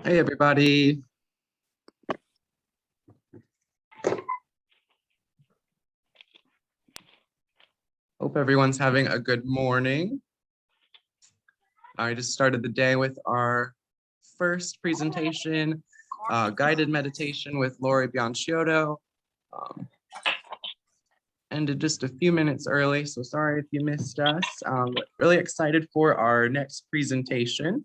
Hey, everybody. Hope everyone's having a good morning. I just started the day with our first presentation, guided meditation with Lori Bianciotto. Ended just a few minutes early, so sorry if you missed us. Really excited for our next presentation.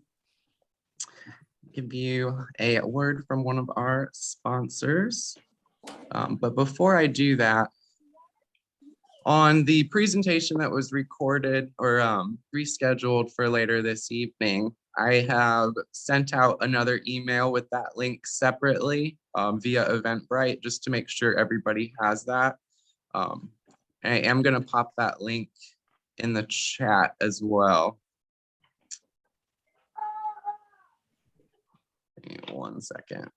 Give you a word from one of our sponsors. But before I do that, on the presentation that was recorded or rescheduled for later this evening, I have sent out another email with that link separately via Eventbrite, just to make sure everybody has that. I am going to pop that link in the chat as well. Give me 1 second.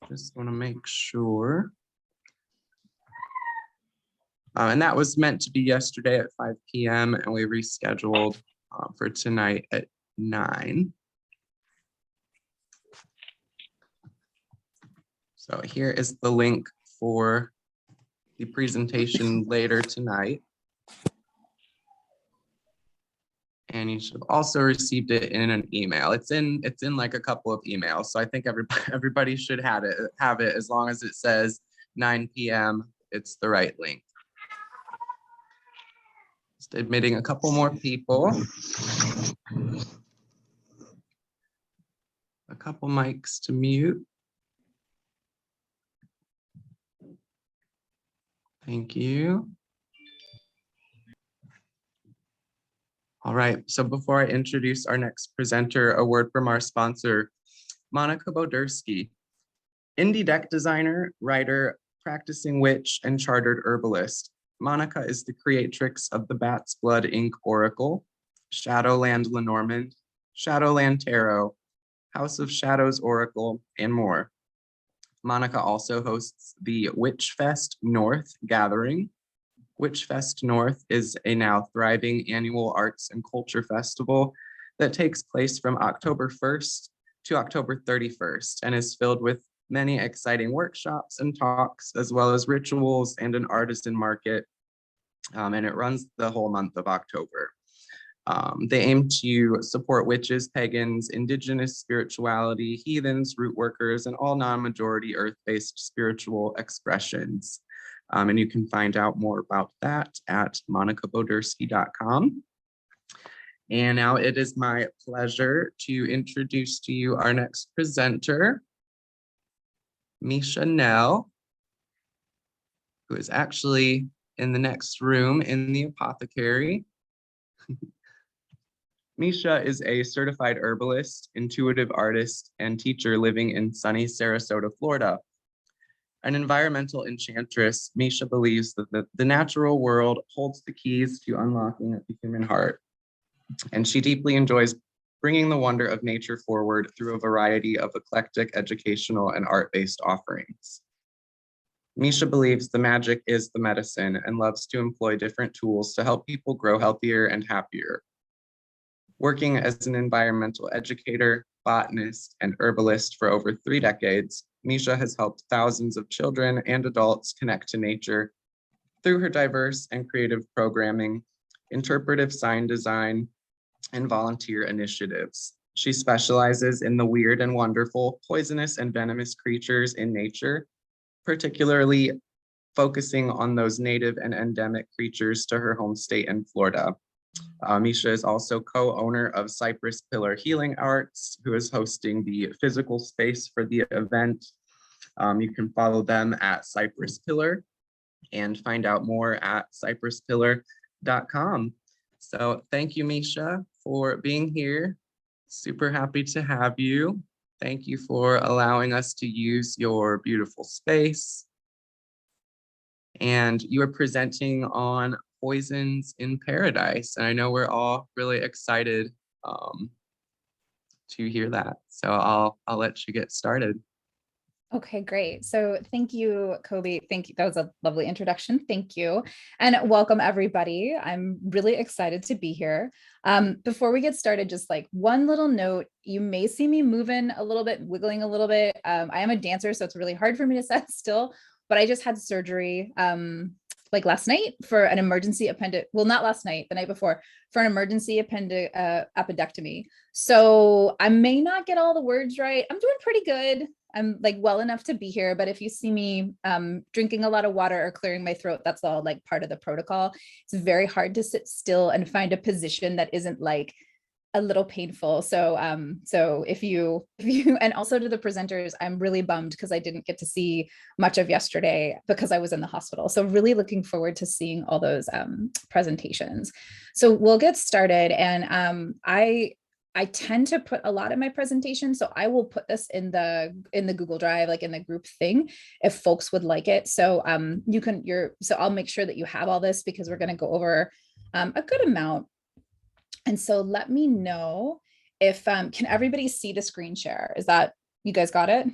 Just want to make sure. And that was meant to be yesterday at 5 p.m. and we rescheduled for tonight at 9. So here is the link for the presentation later tonight. And you should have also received it in an email. It's in like a couple of emails. So I think everybody should have it as long as it says 9 p.m. It's the right link. Just admitting a couple more people. A couple mics to mute. Thank you. All right, so before I introduce our next presenter, a word from our sponsor, Monica Bodersky. Indie deck designer, writer, practicing witch, and chartered herbalist. Monica is the creatrix of the Bat's Blood Ink Oracle, Shadowland Lenormand, Shadowland Tarot, House of Shadows Oracle, and more. Monica also hosts the Witchfest North Gathering. Witchfest North is a now thriving annual arts and culture festival that takes place from October 1st to October 31st and is filled with many exciting workshops and talks, as well as rituals and an artisan market. And it runs the whole month of October. They aim to support witches, pagans, indigenous spirituality, heathens, root workers, and all non-majority earth-based spiritual expressions. And you can find out more about that at monicabodersky.com. And now it is my pleasure to introduce to you our next presenter, Misha Nell, who is actually in the next room in the Apothecary. Misha is a certified herbalist, intuitive artist, and teacher living in sunny Sarasota, Florida. An environmental enchantress, Misha believes that the natural world holds the keys to unlocking the human heart. And she deeply enjoys bringing the wonder of nature forward through a variety of eclectic educational and art-based offerings. Misha believes the magic is the medicine and loves to employ different tools to help people grow healthier and happier. Working as an environmental educator, botanist, and herbalist for over 3 decades, Misha has helped thousands of children and adults connect to nature through her diverse and creative programming, interpretive sign design, and volunteer initiatives. She specializes in the weird and wonderful, poisonous and venomous creatures in nature, particularly focusing on those native and endemic creatures to her home state in Florida. Misha is also co-owner of Cypress Pillar Healing Arts, who is hosting the physical space for the event. You can follow them at Cypress Pillar and find out more at cypresspillar.com. So thank you, Misha, for being here. Super happy to have you. Thank you for allowing us to use your beautiful space. And you are presenting on Poisons in Paradise. And I know we're all really excited to hear that. So I'll let you get started. Okay, great. So thank you, Kobe. Thank you. That was a lovely introduction. Thank you. And welcome, everybody. I'm really excited to be here. Before we get started, just like one little note, you may see me moving a little bit, wiggling a little bit. I am a dancer, so it's really hard for me to sit still, but I just had surgery like last night for an emergency well, not last night, the night before, for an emergency appendectomy. So I may not get all the words right. I'm doing pretty good. I'm like well enough to be here, but if you see me drinking a lot of water or clearing my throat, that's all like part of the protocol. It's very hard to sit still and find a position that isn't like a little painful. So if you and also to the presenters, I'm really bummed because I didn't get to see much of yesterday because I was in the hospital. So really looking forward to seeing all those presentations. So we'll get started, and I tend to put a lot of my presentation, so I will put this in the Google Drive, like in the group thing, if folks would like it. So so I'll make sure that you have all this because we're going to go over a good amount. And so let me know if can everybody see the screen share? Is that, you guys got it?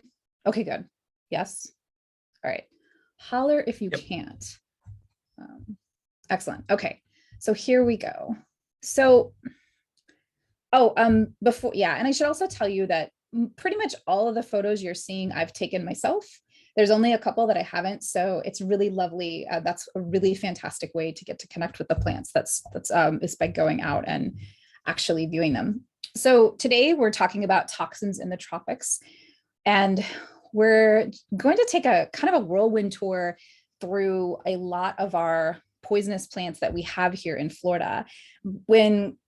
Okay, good. Yes. All right. Holler if you can't. Excellent. Okay. So here we go. So before, yeah, and I should also tell you that pretty much all of the photos you're seeing I've taken myself. There's only a couple that I haven't, so it's really lovely. That's a really fantastic way to get to connect with the plants. Is by going out and actually viewing them. So today we're talking about toxins in the tropics, and we're going to take a kind of a whirlwind tour through a lot of our poisonous plants that we have here in Florida. When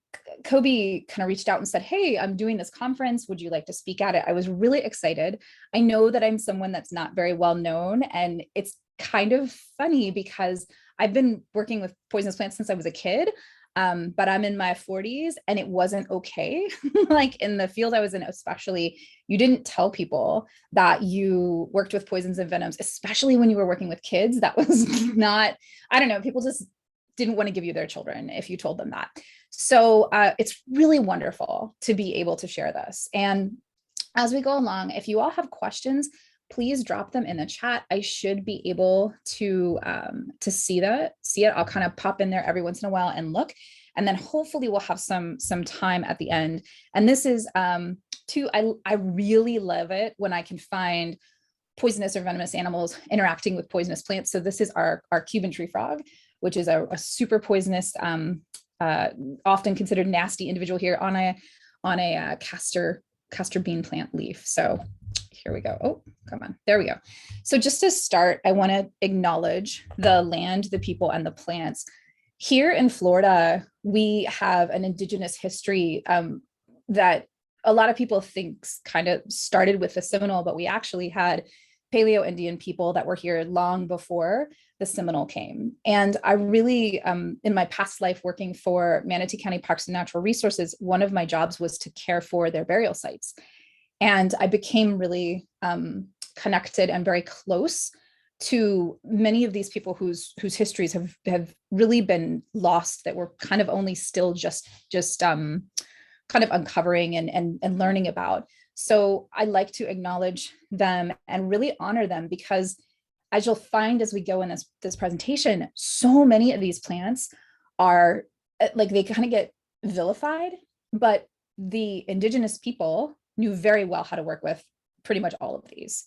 Kobe kind of reached out and said, "Hey, I'm doing this conference. Would you like to speak at it?" I was really excited. I know that I'm someone that's not very well known, and it's kind of funny because I've been working with poisonous plants since I was a kid, but I'm in my 40s and it wasn't okay. Like in the field I was in, especially, you didn't tell people that you worked with poisons and venoms, especially when you were working with kids. That was not, I don't know, people just didn't want to give you their children if you told them that. So it's really wonderful to be able to share this. And as we go along, if you all have questions, please drop them in the chat. I should be able to see it. I'll kind of pop in there every once in a while and look, and then hopefully we'll have some time at the end. And this is I really love it when I can find poisonous or venomous animals interacting with poisonous plants. So this is our Cuban tree frog, which is a super poisonous, often considered nasty individual here on a castor bean plant leaf. So here we go. Oh, come on. There we go. So just to start, I want to acknowledge the land, the people, and the plants. Here in Florida, we have an indigenous history that a lot of people think kind of started with the Seminole, but we actually had Paleo-Indian people that were here long before the Seminole came. And I really, in my past life working for Manatee County Parks and Natural Resources, one of my jobs was to care for their burial sites. And I became really connected and very close to many of these people whose histories have really been lost, that we're kind of only still just kind of uncovering and learning about. So I like to acknowledge them and really honor them, because as you'll find as we go in this presentation, so many of these plants are like, they kind of get vilified, but the indigenous people knew very well how to work with pretty much all of these.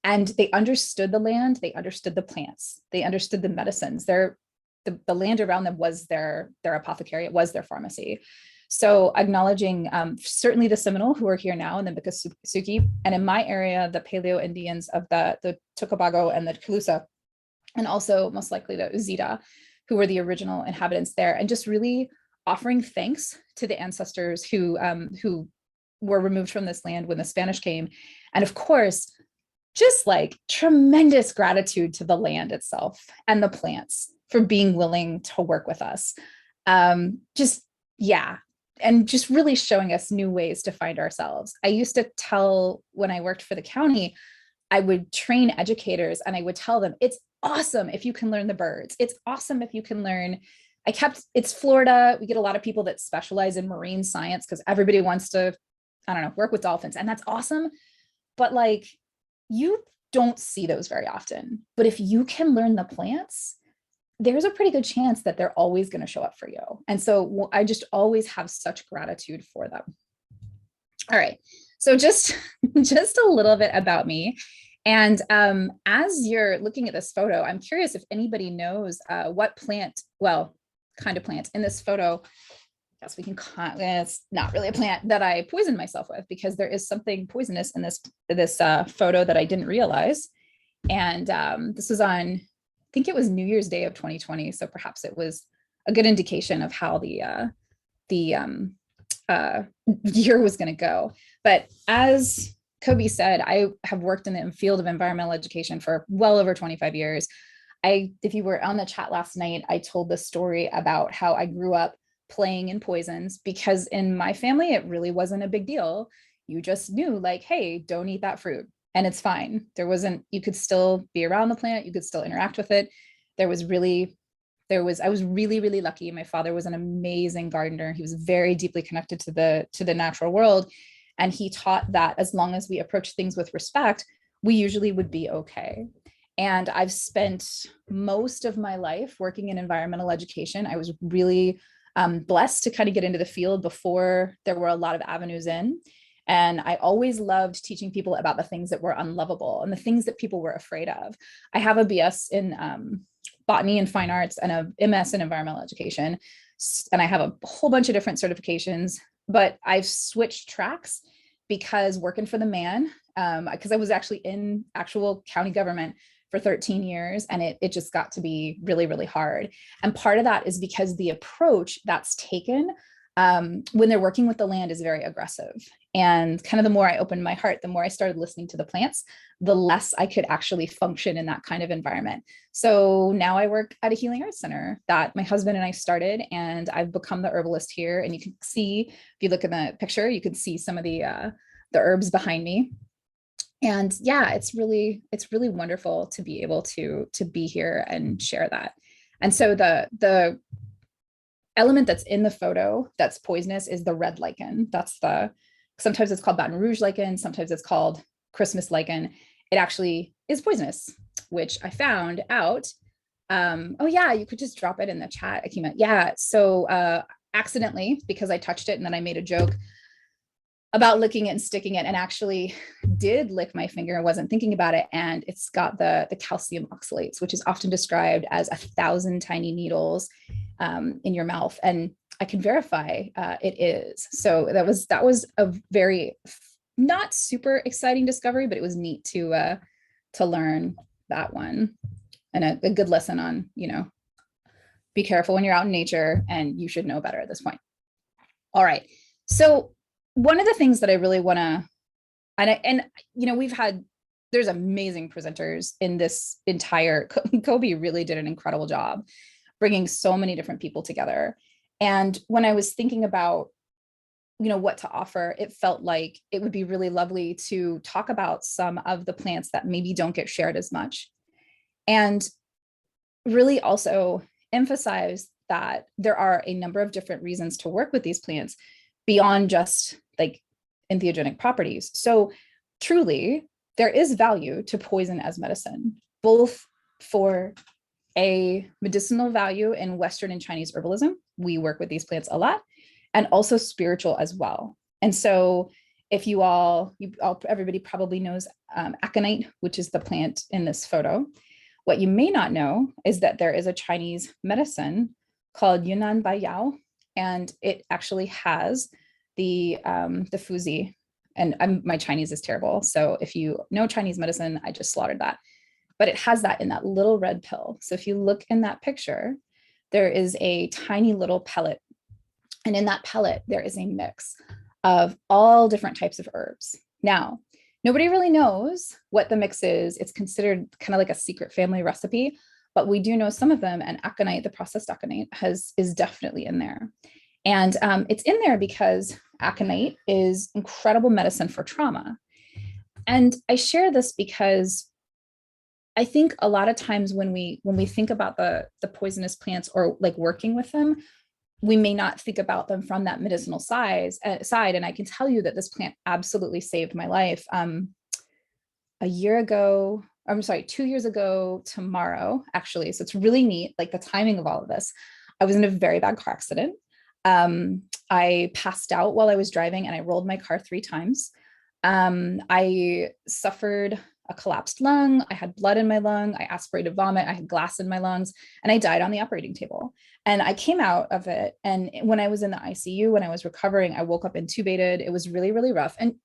And they understood the land, they understood the plants, they understood the medicines. The land around them was their apothecary, it was their pharmacy. So acknowledging certainly the Seminole, who are here now, and the Miccosukee, and in my area, the Paleo Indians of the Tocobago and the Calusa, and also most likely the Uzita, who were the original inhabitants there, and just really offering thanks to the ancestors who were removed from this land when the Spanish came. And of course, just like tremendous gratitude to the land itself and the plants for being willing to work with us. And just really showing us new ways to find ourselves. I used to tell, when I worked for the county, I would train educators and I would tell them, it's awesome if you can learn the birds. It's awesome if you can learn. It's Florida. We get a lot of people that specialize in marine science because everybody wants to I don't know, work with dolphins, and that's awesome. But like, you don't see those very often. But if you can learn the plants, there's a pretty good chance that they're always going to show up for you. And so I just always have such gratitude for them. All right. So just just a little bit about me. And as you're looking at this photo, I'm curious if anybody knows what plant, well, kind of plant in this photo. Yes, we can. It's not really a plant that I poisoned myself with, because there is something poisonous in this photo that I didn't realize. And this was on, I think it was New Year's Day of 2020. So perhaps it was a good indication of how the year was going to go. But as Kobe said, I have worked in the field of environmental education for well over 25 years. If you were on the chat last night, I told the story about how I grew up playing in poisons, because in my family, it really wasn't a big deal. You just knew, like, hey, don't eat that fruit, and it's fine. You could still be around the plant, you could still interact with it. I was really, really lucky. My father was an amazing gardener. He was very deeply connected to the natural world. And he taught that as long as we approach things with respect, we usually would be okay. And I've spent most of my life working in environmental education. I was really blessed to kind of get into the field before there were a lot of avenues in. And I always loved teaching people about the things that were unlovable and the things that people were afraid of. I have a BS in botany and fine arts and a MS in environmental education. And I have a whole bunch of different certifications, but I've switched tracks because working for the man, because I was actually in actual county government for 13 years, and it just got to be really, really hard. And part of that is because the approach that's taken when they're working with the land is very aggressive. And kind of the more I opened my heart, the more I started listening to the plants, the less I could actually function in that kind of environment. So now I work at a healing arts center that my husband and I started, and I've become the herbalist here. And you can see, if you look in the picture, you can see some of the herbs behind me. And yeah, it's really wonderful to be able to be here and share that. And so the element that's in the photo that's poisonous is the red lichen. Sometimes it's called Baton Rouge lichen, sometimes it's called Christmas lichen. It actually is poisonous, which I found out. Oh yeah, you could just drop it in the chat, Akima. Yeah, so accidentally, because I touched it and then I made a joke about licking it and sticking it, and actually did lick my finger and wasn't thinking about it. And it's got the calcium oxalates, which is often described as 1,000 tiny needles in your mouth. And I can verify it is. So that was a very not super exciting discovery, but it was neat to learn that one. And a good lesson on, be careful when you're out in nature, and you should know better at this point. All right. So one of the things that I really want to, and there's amazing presenters in this entire, Kobe really did an incredible job bringing so many different people together. And when I was thinking about, what to offer, it felt like it would be really lovely to talk about some of the plants that maybe don't get shared as much. And really also emphasize that there are a number of different reasons to work with these plants beyond just like entheogenic properties. So truly, there is value to poison as medicine, both for a medicinal value in Western and Chinese herbalism. We work with these plants a lot, and also spiritual as well. And so if everybody probably knows aconite, which is the plant in this photo. What you may not know is that there is a Chinese medicine called Yunnan Bai Yao, and it actually has the fuzi. And my Chinese is terrible, so if you know Chinese medicine, I just slaughtered that. But it has that in that little red pill. So if you look in that picture, there is a tiny little pellet. And in that pellet, there is a mix of all different types of herbs. Now, nobody really knows what the mix is. It's considered kind of like a secret family recipe, but we do know some of them. And aconite, the processed aconite, is definitely in there. And it's in there because aconite is incredible medicine for trauma. And I share this because I think a lot of times when we think about the poisonous plants or like working with them, we may not think about them from that medicinal side. And I can tell you that this plant absolutely saved my life. A year ago, I'm sorry, 2 years ago tomorrow, actually. So it's really neat, like the timing of all of this. I was in a very bad car accident. I passed out while I was driving and I rolled my car 3 times. I suffered a collapsed lung. I had blood in my lung. I aspirated vomit. I had glass in my lungs, and I died on the operating table. And I came out of it. And when I was in the ICU, when I was recovering, I woke up intubated. It was really, really rough. And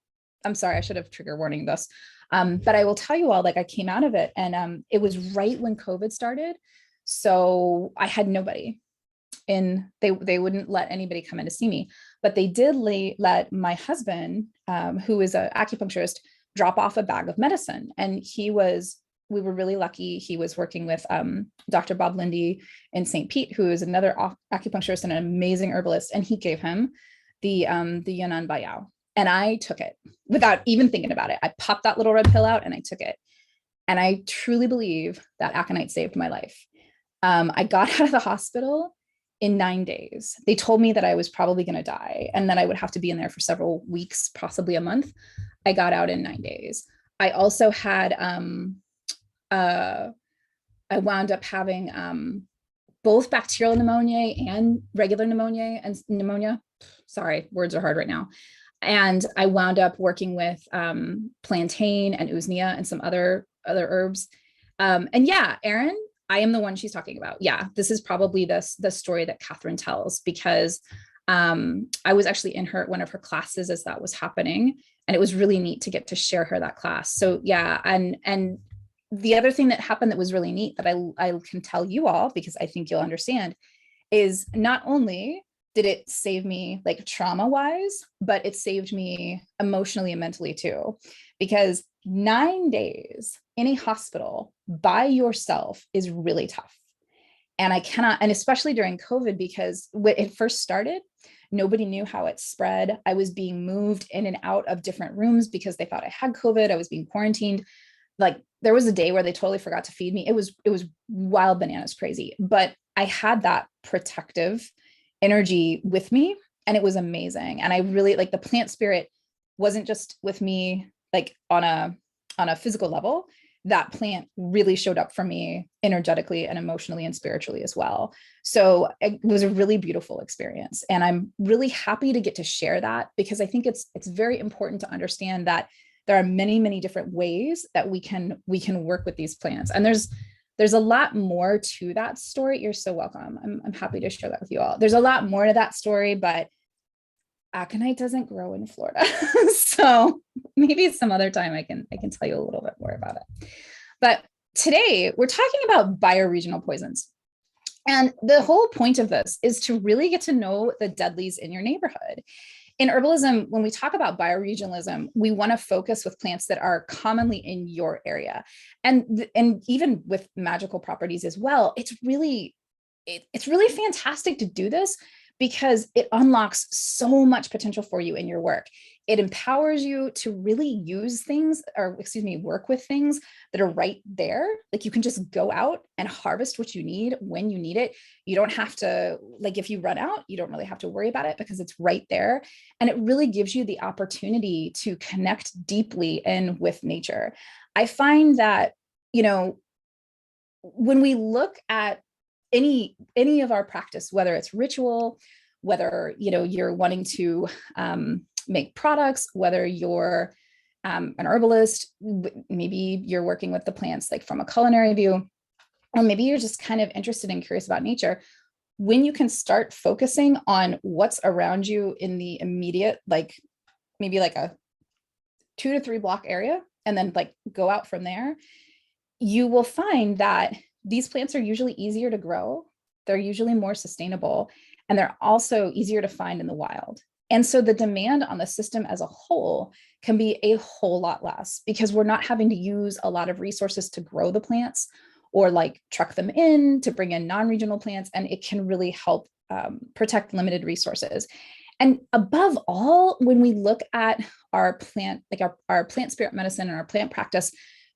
I'm sorry, I should have trigger warning this. But I will tell you all, like I came out of it, and it was right when COVID started. So I had nobody. And they wouldn't let anybody come in to see me, but they did let my husband, who is an acupuncturist, drop off a bag of medicine. And we were really lucky. He was working with Dr. Bob Lindy in St. Pete, who is another acupuncturist and an amazing herbalist. And he gave him the Yunnan Bayao. And I took it without even thinking about it. I popped that little red pill out and I took it. And I truly believe that aconite saved my life. I got out of the hospital in 9 days. They told me that I was probably going to die and that I would have to be in there for several weeks, possibly a month. I got out in 9 days. I also had, I wound up having both bacterial pneumonia and regular pneumonia. Sorry, words are hard right now. And I wound up working with plantain and usnea and some other herbs. And yeah, Erin, I am the one she's talking about. Yeah, this is probably the story that Catherine tells, because I was actually in one of her classes as that was happening. And it was really neat to get to share her that class. So yeah, and the other thing that happened that was really neat that I can tell you all, because I think you'll understand, is not only did it save me like trauma wise, but it saved me emotionally and mentally too, because 9 days in a hospital by yourself is really tough. And I cannot, and especially during COVID, because when it first started, nobody knew how it spread. I was being moved in and out of different rooms because they thought I had COVID. I was being quarantined. Like there was a day where they totally forgot to feed me. It was wild bananas crazy, but I had that protective energy with me and it was amazing. And I really like the plant spirit wasn't just with me like on a physical level. That plant really showed up for me energetically and emotionally and spiritually as well. So it was a really beautiful experience. And I'm really happy to get to share that, because I think it's very important to understand that there are many, many different ways that we can work with these plants. And there's a lot more to that story. You're so welcome. I'm happy to share that with you all. There's a lot more to that story, but aconite doesn't grow in Florida. So maybe some other time I can tell you a little bit more about it. But today we're talking about bioregional poisons. And the whole point of this is to really get to know the deadlies in your neighborhood. In herbalism, when we talk about bioregionalism, we want to focus with plants that are commonly in your area. And even with magical properties as well, it's really fantastic to do this, because it unlocks so much potential for you in your work. It empowers you to really use things, or work with things that are right there. Like you can just go out and harvest what you need when you need it. You don't have to, like if you run out, you don't really have to worry about it because it's right there. And it really gives you the opportunity to connect deeply in with nature. I find that, when we look at any of our practice, whether it's ritual, whether you're wanting to make products, whether you're an herbalist, maybe you're working with the plants like from a culinary view, or maybe you're just kind of interested and curious about nature. When you can start focusing on what's around you in the immediate, like maybe like a 2 to 3 block area, and then like go out from there, you will find that these plants are usually easier to grow. They're usually more sustainable, and they're also easier to find in the wild. And so the demand on the system as a whole can be a whole lot less, because we're not having to use a lot of resources to grow the plants or like truck them in to bring in non-regional plants. And it can really help protect limited resources. And above all, when we look at our plant, like our plant spirit medicine and our plant practice,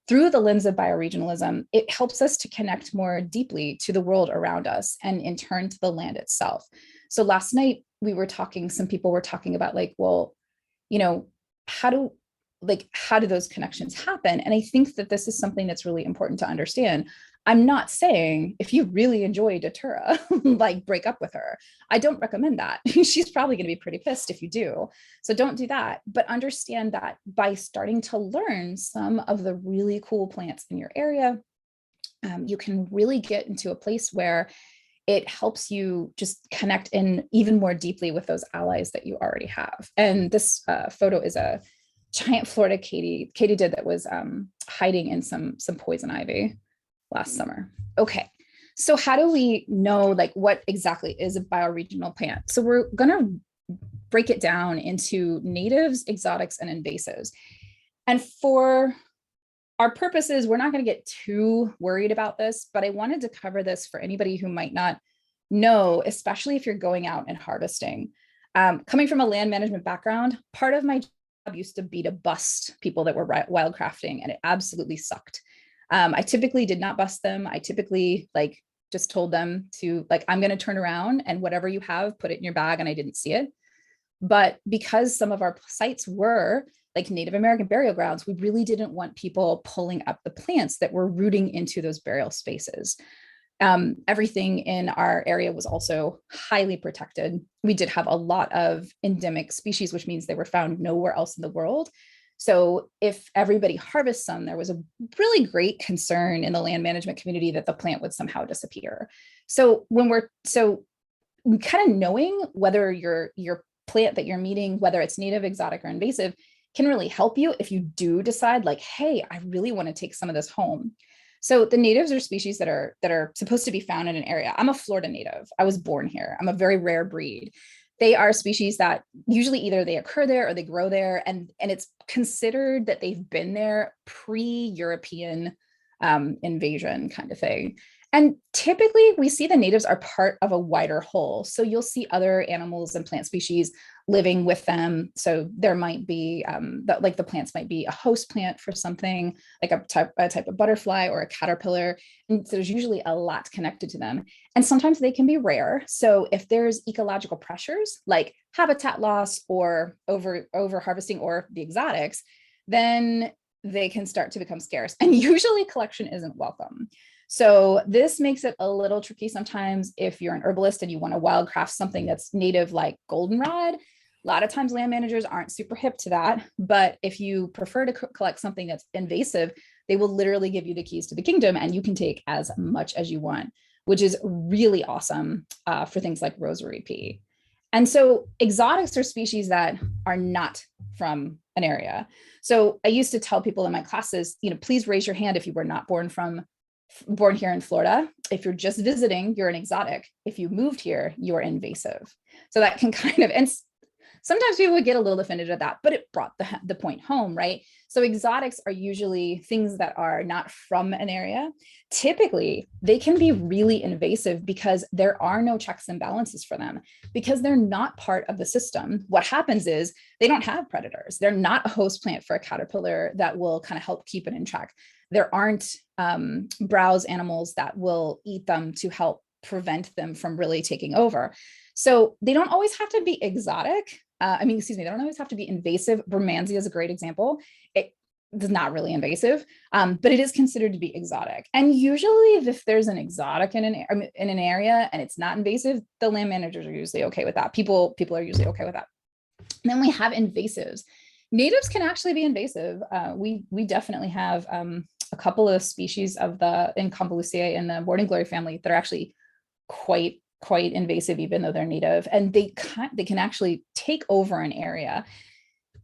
through the lens of bioregionalism, it helps us to connect more deeply to the world around us and in turn to the land itself. So last night we were talking, some people were talking about like, well, you know, how do those connections happen? And I think that this is something that's really important to understand. I'm not saying if you really enjoy Datura, like break up with her. I don't recommend that. She's probably going to be pretty pissed if you do. So don't do that. But understand that by starting to learn some of the really cool plants in your area, you can really get into a place where it helps you just connect in even more deeply with those allies that you already have. And this photo is a giant Florida katydid that was hiding in some poison ivy last summer. Okay, so how do we know like what exactly is a bioregional plant? So we're gonna break it down into natives, exotics, and invasives. And for our purposes, we're not going to get too worried about this, but I wanted to cover this for anybody who might not know, especially if you're going out and harvesting. Coming from a land management background, part of my job used to be to bust people that were wildcrafting, and it absolutely sucked. I typically did not bust them. I typically like just told them to like, I'm going to turn around and whatever you have, put it in your bag, and I didn't see it. But because some of our sites were like Native American burial grounds, we really didn't want people pulling up the plants that were rooting into those burial spaces. Everything in our area was also highly protected. We did have a lot of endemic species, which means they were found nowhere else in the world. So if everybody harvests some, there was a really great concern in the land management community that the plant would somehow disappear. So kind of knowing whether your plant that you're meeting, whether it's native, exotic, or invasive, can really help you if you do decide like, hey, I really want to take some of this home. So the natives are species that are supposed to be found in an area. I'm a Florida native. I was born here. I'm a very rare breed. They are species that usually either they occur there or they grow there, and it's considered that they've been there pre-European invasion kind of thing. And typically we see the natives are part of a wider whole. So you'll see other animals and plant species living with them. So there might be the plants might be a host plant for something like a type of butterfly or a caterpillar. And so there's usually a lot connected to them. And sometimes they can be rare. So if there's ecological pressures like habitat loss or over harvesting or the exotics, then they can start to become scarce. And usually collection isn't welcome. So this makes it a little tricky sometimes if you're an herbalist and you want to wildcraft something that's native like goldenrod. A lot of times land managers aren't super hip to that. But if you prefer to collect something that's invasive, they will literally give you the keys to the kingdom and you can take as much as you want, which is really awesome for things like rosary pea. And so exotics are species that are not from an area. So I used to tell people in my classes, please raise your hand if you were not born here in Florida. If you're just visiting, you're an exotic. If you moved here, you're invasive. So that can kind of, and sometimes people would get a little offended at that, but it brought the point home, right? So exotics are usually things that are not from an area. Typically, they can be really invasive because there are no checks and balances for them because they're not part of the system. What happens is they don't have predators. They're not a host plant for a caterpillar that will kind of help keep it in check. There aren't browse animals that will eat them to help prevent them from really taking over. So they don't always have to be exotic. They don't always have to be invasive. Bermansia is a great example. It is not really invasive, but it is considered to be exotic. And usually if there's an exotic in an area and it's not invasive, the land managers are usually okay with that. People are usually okay with that. And then we have invasives. Natives can actually be invasive. We definitely have a couple of species in Convoluciae in the morning glory family that are actually quite invasive, even though they're native, and they can actually take over an area.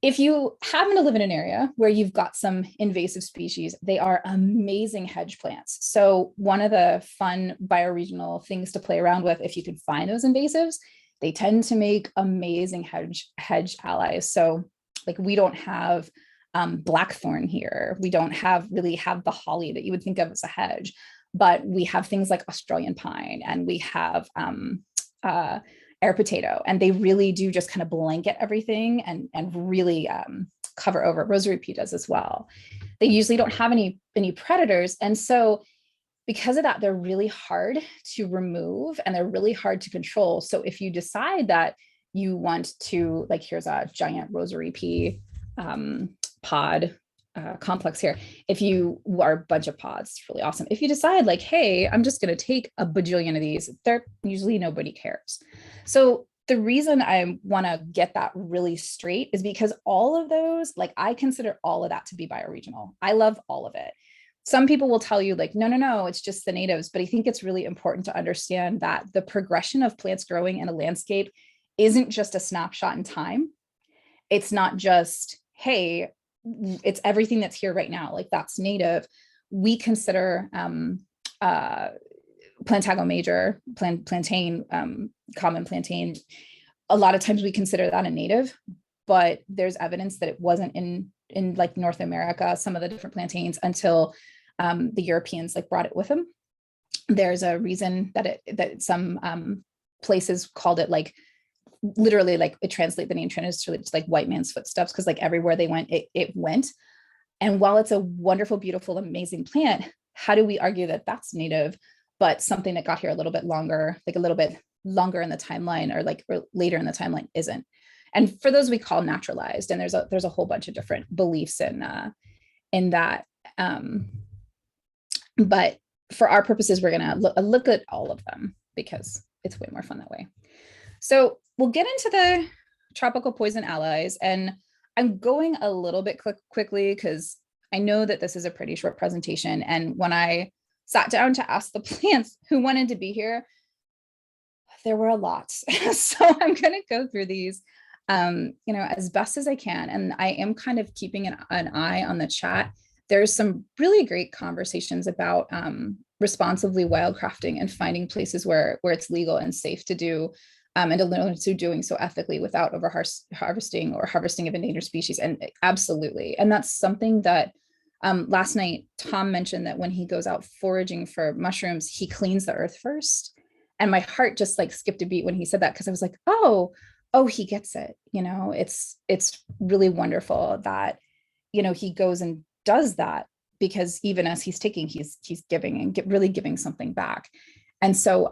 If you happen to live in an area where you've got some invasive species, they are amazing hedge plants. So one of the fun bioregional things to play around with, if you can find those invasives, they tend to make amazing hedge allies. So like we don't have blackthorn here. We don't really have the holly that you would think of as a hedge. But we have things like Australian pine and we have air potato, and they really do just kind of blanket everything and really cover over. Rosary pea does as well. They usually don't have any predators. And so because of that, they're really hard to remove and they're really hard to control. So if you decide that you want to, like, here's a giant rosary pea pod complex here. If you are a bunch of pods, it's really awesome. If you decide like, hey, I'm just going to take a bajillion of these, they're usually nobody cares. So the reason I want to get that really straight is because all of those, like, I consider all of that to be bioregional. I love all of it. Some people will tell you like, no, it's just the natives. But I think it's really important to understand that the progression of plants growing in a landscape isn't just a snapshot in time. It's not just, hey, it's everything that's here right now. Like, that's native. We consider Plantago major, plantain, common plantain. A lot of times we consider that a native, but there's evidence that it wasn't in like North America, some of the different plantains, until the Europeans like brought it with them. There's a reason that some places called it, like, literally, like, it translate the name translates like white man's footsteps, because like everywhere they went, it went. And while it's a wonderful, beautiful, amazing plant, how do we argue that that's native, but something that got here a little bit longer, like a little bit longer in the timeline, or later in the timeline isn't? And for those we call naturalized, and there's a whole bunch of different beliefs in that. But for our purposes, we're gonna look at all of them because it's way more fun that way. So we'll get into the tropical poison allies, and I'm going a little bit quickly because I know that this is a pretty short presentation. And when I sat down to ask the plants who wanted to be here, there were a lot. So I'm going to go through these, as best as I can. And I am kind of keeping an eye on the chat. There's some really great conversations about responsibly wildcrafting and finding places where it's legal and safe to do, and to learn to doing so ethically without harvesting or harvesting of endangered species. And absolutely. And that's something that last night, Tom mentioned that when he goes out foraging for mushrooms, he cleans the earth first. And my heart just like skipped a beat when he said that, because I was like, oh, he gets it. It's really wonderful that, he goes and does that, because even as he's taking, he's giving and really giving something back. And so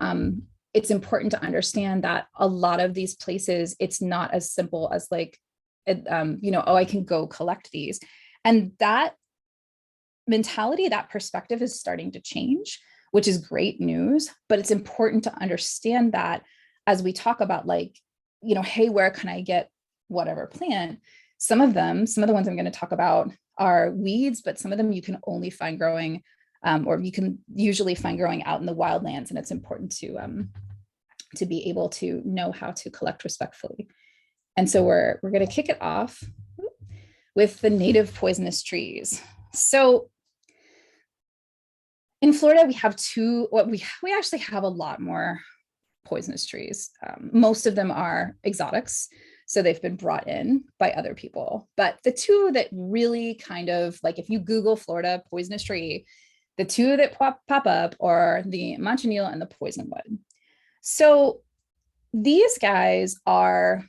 it's important to understand that a lot of these places, it's not as simple as like, I can go collect these. And that mentality, that perspective is starting to change, which is great news. But it's important to understand that as we talk about, like, hey, where can I get whatever plant? Some of the ones I'm going to talk about are weeds, but some of them you can only find growing, or you can usually find growing out in the wildlands. And it's important to be able to know how to collect respectfully. And so we're going to kick it off with the native poisonous trees. So in Florida, we have we actually have a lot more poisonous trees. Most of them are exotics, so they've been brought in by other people. But the two that really kind of, like, if you Google Florida poisonous tree, the two that pop up are the manchineel and the poisonwood. So these guys are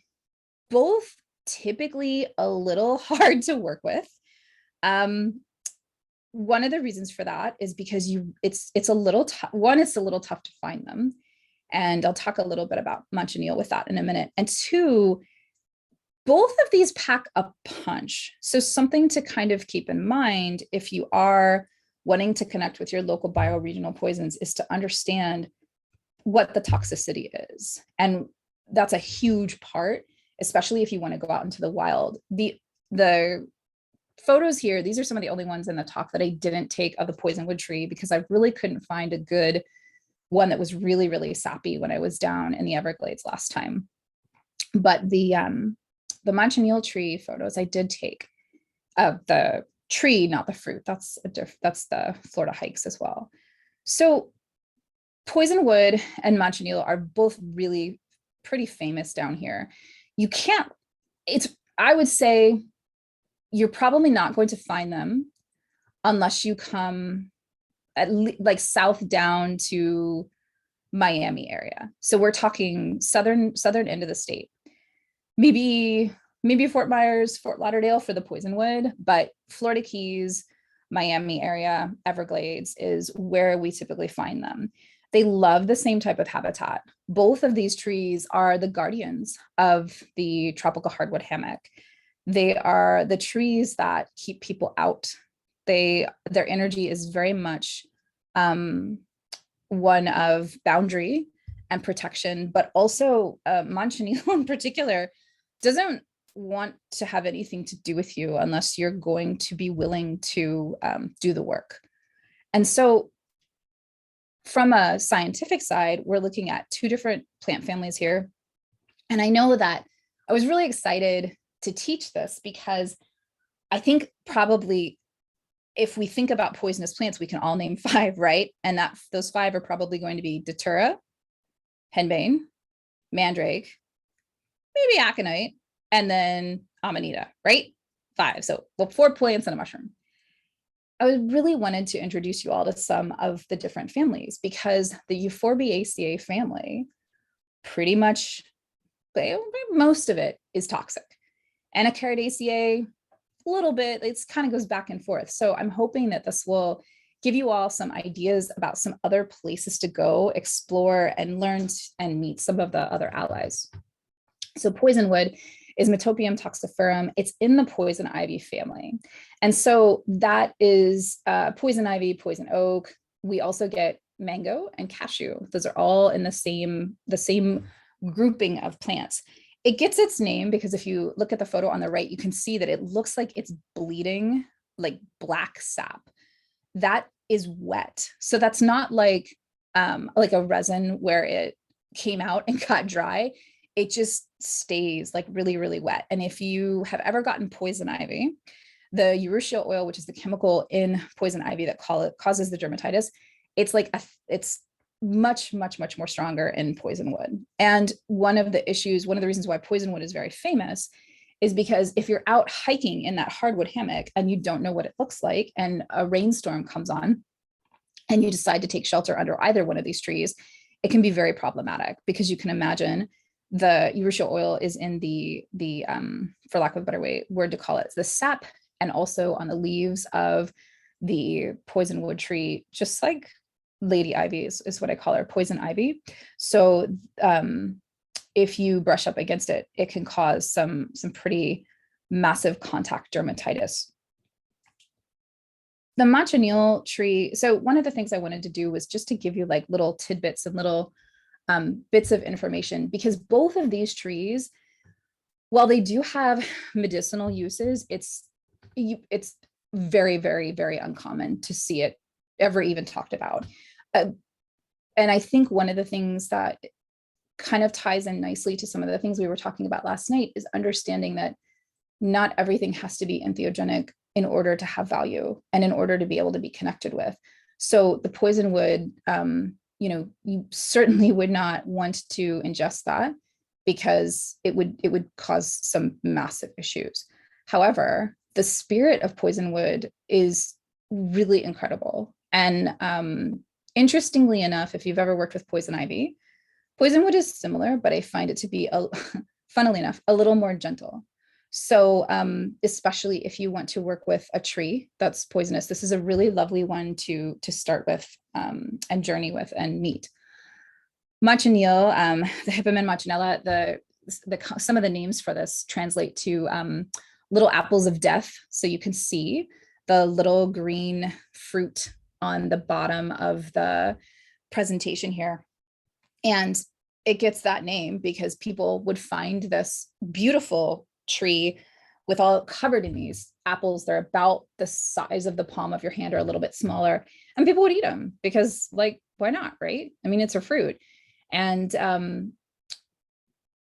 both typically a little hard to work with. One of the reasons for that is because it's a little tough. One, it's a little tough to find them. And I'll talk a little bit about manchineel with that in a minute. And two, both of these pack a punch. So something to kind of keep in mind if you are wanting to connect with your local bioregional poisons is to understand what the toxicity is. And that's a huge part, especially if you want to go out into the wild. The photos here, these are some of the only ones in the talk that I didn't take of the poisonwood tree, because I really couldn't find a good one that was really, really sappy when I was down in the Everglades last time. But the manchineel tree photos I did take of the tree, not the fruit. That's the Florida hikes as well. So poisonwood and manchineel are both really pretty famous down here. I would say you're probably not going to find them unless you come like south down to Miami area. So we're talking southern end of the state. Maybe Fort Myers, Fort Lauderdale for the poisonwood, but Florida Keys, Miami area, Everglades is where we typically find them. They love the same type of habitat. Both of these trees are the guardians of the tropical hardwood hammock. They are the trees that keep people out. Their energy is very much one of boundary and protection, but also Manchineel in particular doesn't want to have anything to do with you unless you're going to be willing to do the work. And so from a scientific side, we're looking at two different plant families here. And I know that I was really excited to teach this because I think probably if we think about poisonous plants, we can all name 5, right? And that those 5 are probably going to be datura, henbane, mandrake, maybe aconite, and then amanita, right? 5. So 4 plants and a mushroom. I really wanted to introduce you all to some of the different families because the Euphorbiaceae family, pretty much most of it is toxic. Anacaridaceae, a little bit, it kind of goes back and forth. So I'm hoping that this will give you all some ideas about some other places to go, explore, and learn and meet some of the other allies. So poisonwood is Metopium toxiferum. It's in the poison ivy family. And so that is poison ivy, poison oak. We also get mango and cashew. Those are all in the same grouping of plants. It gets its name because if you look at the photo on the right, you can see that it looks like it's bleeding like black sap. That is wet. So that's not like a resin where it came out and got dry. It just stays like really, really wet. And if you have ever gotten poison ivy, the urushiol oil, which is the chemical in poison ivy that causes the dermatitis, it's like it's much, much, much more stronger in poisonwood. And one of the reasons why poisonwood is very famous is because if you're out hiking in that hardwood hammock and you don't know what it looks like, and a rainstorm comes on and you decide to take shelter under either one of these trees, it can be very problematic because you can imagine the urushiol oil is in the for lack of a better word to call it, the sap, and also on the leaves of the poisonwood tree, just like lady ivy is what I call her, poison ivy. So if you brush up against it, it can cause some pretty massive contact dermatitis. The manchineel tree. So one of the things I wanted to do was just to give you like little tidbits and little bits of information, because both of these trees, while they do have medicinal uses, it's very, very, very uncommon to see it ever even talked about. And I think one of the things that kind of ties in nicely to some of the things we were talking about last night is understanding that not everything has to be entheogenic in order to have value and in order to be able to be connected with. So the poisonwood, you certainly would not want to ingest that because it would cause some massive issues. However, the spirit of poisonwood is really incredible. And interestingly enough, if you've ever worked with poison ivy, poisonwood is similar, but I find it to be, funnily enough, a little more gentle. So especially if you want to work with a tree that's poisonous, this is a really lovely one to start with and journey with and meet. Manchineel, the Hippomene manchinella, some of the names for this translate to little apples of death. So you can see the little green fruit on the bottom of the presentation here. And it gets that name because people would find this beautiful tree with all covered in these apples. They're about the size of the palm of your hand or a little bit smaller. And people would eat them because, like, why not, right? I mean, it's a fruit. And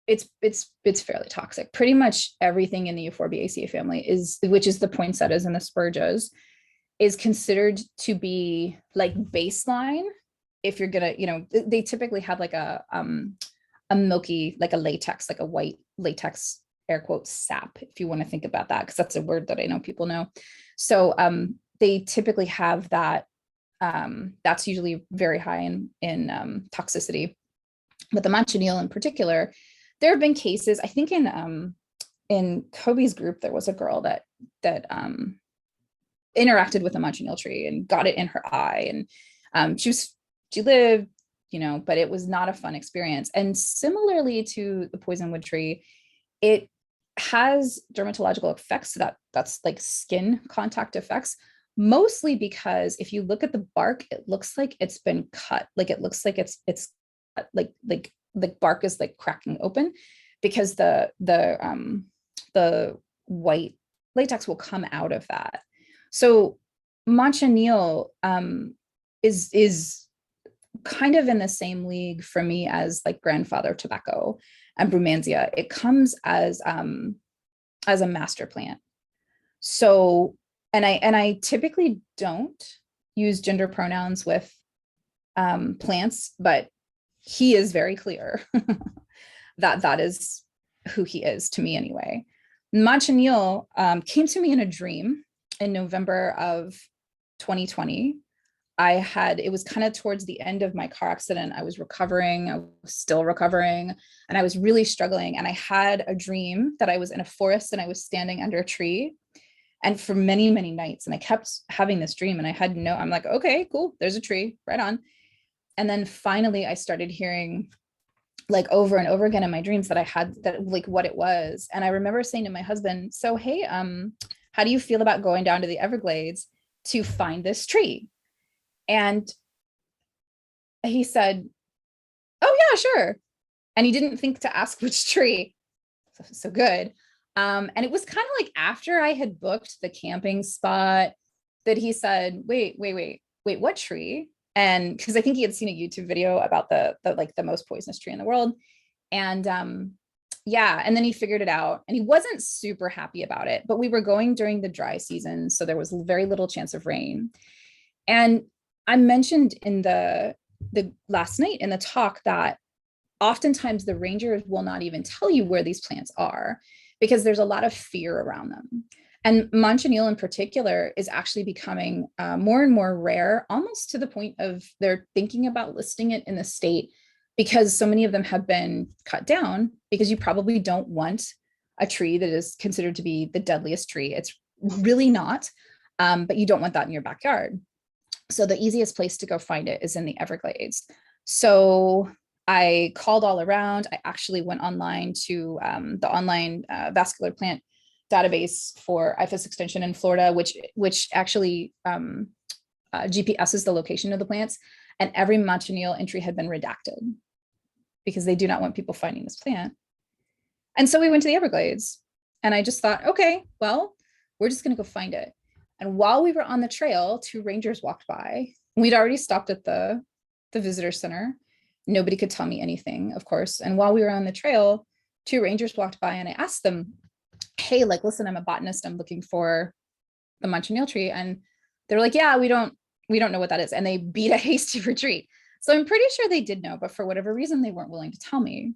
it's fairly toxic. Pretty much everything in the Euphorbiaceae family which is the poinsettias and the spurges, is considered to be like baseline. If you're gonna, they typically have like a milky, like a latex, like a white latex, air quotes, sap, if you want to think about that, because that's a word that I know people know. So they typically have that. That's usually very high in toxicity. But the manchineel in particular, there have been cases, I think in Kobe's group, there was a girl that interacted with a Mancha tree and got it in her eye. And she lived, but it was not a fun experience. And similarly to the poisonwood tree, it has dermatological effects. So that's like skin contact effects, mostly because if you look at the bark, it looks like it's been cut. Like it looks like it's like the bark is like cracking open, because the white latex will come out of that. So Mancha Nell is kind of in the same league for me as like grandfather tobacco and Brumansia. It comes as a master plant. So, and I typically don't use gender pronouns with plants, but he is very clear that is who he is to me anyway. Mancha Nell came to me in a dream in November of 2020. It was kind of towards the end of my car accident. I was recovering, I was still recovering, and I was really struggling. And I had a dream that I was in a forest and I was standing under a tree. And for many, many nights, and I kept having this dream, and I'm like, okay, cool, there's a tree, right on. And then finally I started hearing like over and over again in my dreams that I had that like what it was. And I remember saying to my husband, so, hey, how do you feel about going down to the Everglades to find this tree? And he said, oh yeah, sure. And he didn't think to ask which tree. So good. And it was kind of like after I had booked the camping spot that he said, wait, what tree? And because I think he had seen a YouTube video about the like the most poisonous tree in the world. And yeah, and then he figured it out, and he wasn't super happy about it, but we were going during the dry season, so there was very little chance of rain. And I mentioned in the last night in the talk that oftentimes the rangers will not even tell you where these plants are because there's a lot of fear around them. And Mancha Nell in particular is actually becoming more and more rare, almost to the point of they're thinking about listing it in the state, because so many of them have been cut down, because you probably don't want a tree that is considered to be the deadliest tree. It's really not, but you don't want that in your backyard. So the easiest place to go find it is in the Everglades. So I called all around. I actually went online to the online vascular plant database for IFAS extension in Florida, which actually GPSs the location of the plants, and every Mancha Nell entry had been redacted because they do not want people finding this plant. And so we went to the Everglades, and I just thought, okay, well, we're just going to go find it. And while we were on the trail, two rangers walked by. We'd already stopped at the visitor center. Nobody could tell me anything, of course. And while we were on the trail, two rangers walked by, and I asked them, hey, like, listen, I'm a botanist. I'm looking for the Mancha Nell tree. And they're like, yeah, we don't know what that is. And they beat a hasty retreat. So I'm pretty sure they did know, but for whatever reason, they weren't willing to tell me.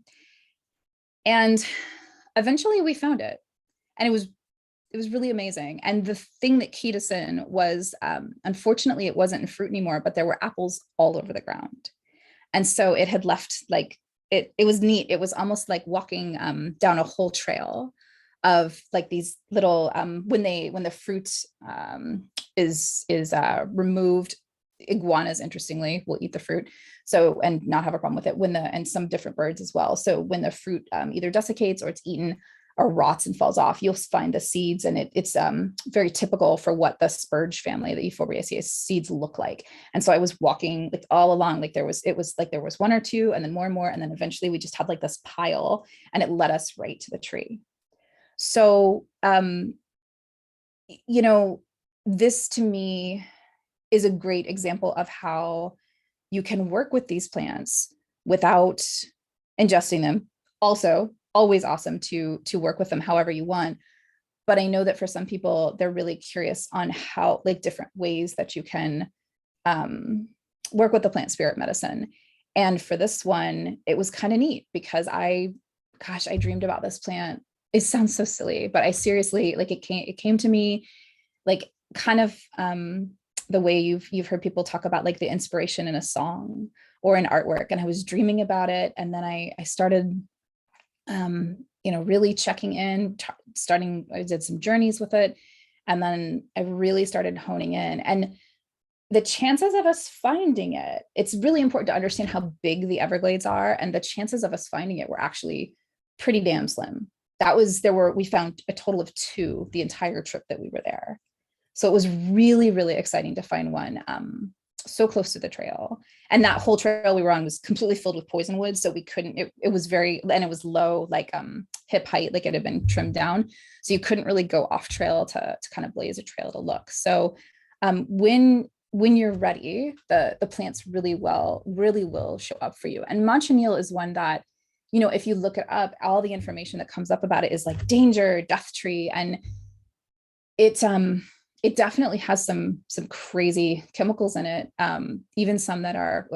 And eventually we found it. And it was really amazing. And the thing that keyed us in was, unfortunately, it wasn't in fruit anymore, but there were apples all over the ground. And so it had left, like, it was neat. It was almost like walking down a whole trail of like these little, when the fruit is removed, iguanas, interestingly, will eat the fruit. So, and not have a problem with it and some different birds as well. So when the fruit either desiccates or it's eaten or rots and falls off, you'll find the seeds, and it's very typical for what the spurge family, the Euphorbiaceae seeds look like. And so I was walking like all along, like there was one or two, and then more and more, and then eventually we just had like this pile, and it led us right to the tree. So this to me is a great example of how you can work with these plants without ingesting them. Also, always awesome to work with them however you want. But I know that for some people, they're really curious on how, like, different ways that you can work with the plant spirit medicine. And for this one, it was kind of neat because I dreamed about this plant. It sounds so silly, but I seriously, like, it came to me like kind of the way you've heard people talk about like the inspiration in a song or in artwork. And I was dreaming about it. And then I started really checking in, I did some journeys with it. And then I really started honing in, and the chances of us finding it, it's really important to understand how big the Everglades are. And the chances of us finding it were actually pretty damn slim. We found a total of 2 the entire trip that we were there. So it was really, really exciting to find one so close to the trail. And that whole trail we were on was completely filled with poison wood. So we couldn't, it was very, and it was low, like hip height, like it had been trimmed down. So you couldn't really go off trail to kind of blaze a trail to look. So when you're ready, the plants really will show up for you. And Manchineel is one that, you know, if you look it up, all the information that comes up about it is like danger, death tree. And it definitely has some crazy chemicals in it, even some that are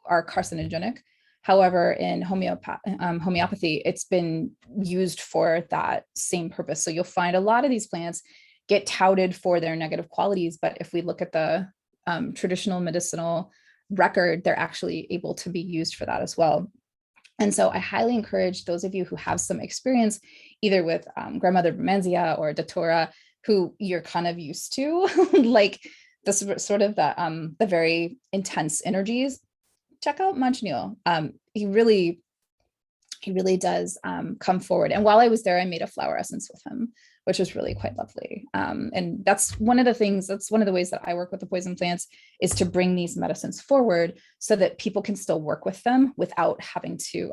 carcinogenic. However, in homeopathy, it's been used for that same purpose. So you'll find a lot of these plants get touted for their negative qualities, but if we look at the traditional medicinal record, they're actually able to be used for that as well. And so I highly encourage those of you who have some experience, either with grandmother Bermansia or Datura, who you're kind of used to, like this sort of the very intense energies, check out Manchineel. He really does come forward. And while I was there, I made a flower essence with him, which was really quite lovely. And that's one of the ways that I work with the poison plants, is to bring these medicines forward so that people can still work with them without having to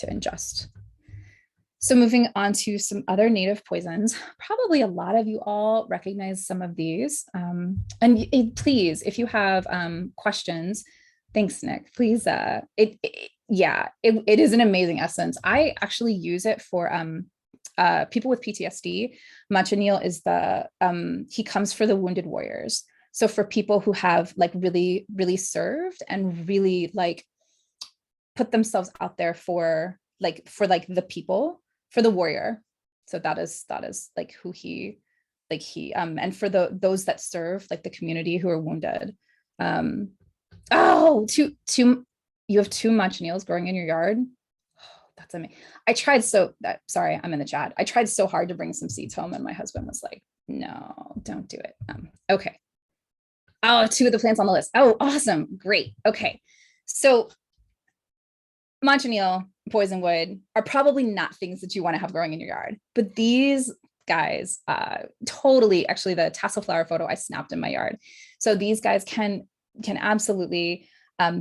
ingest. So moving on to some other native poisons, probably a lot of you all recognize some of these. And please, if you have questions, thanks, Nick, please, it is an amazing essence. I actually use it for people with PTSD. Manchineel is he comes for the wounded warriors. So for people who have like really, really served and really like put themselves out there for the people, for the warrior. So that is like who he, and for those that serve like the community who are wounded. You have 2 Manchineels growing in your yard. Oh, that's amazing. Sorry, I'm in the chat. I tried so hard to bring some seeds home, and my husband was like, no, don't do it. Okay. Oh, 2 of the plants on the list. Oh, awesome. Great. Okay. So Manchineel, poisonwood are probably not things that you want to have growing in your yard, but these guys, totally, actually the tassel flower photo I snapped in my yard. So these guys can absolutely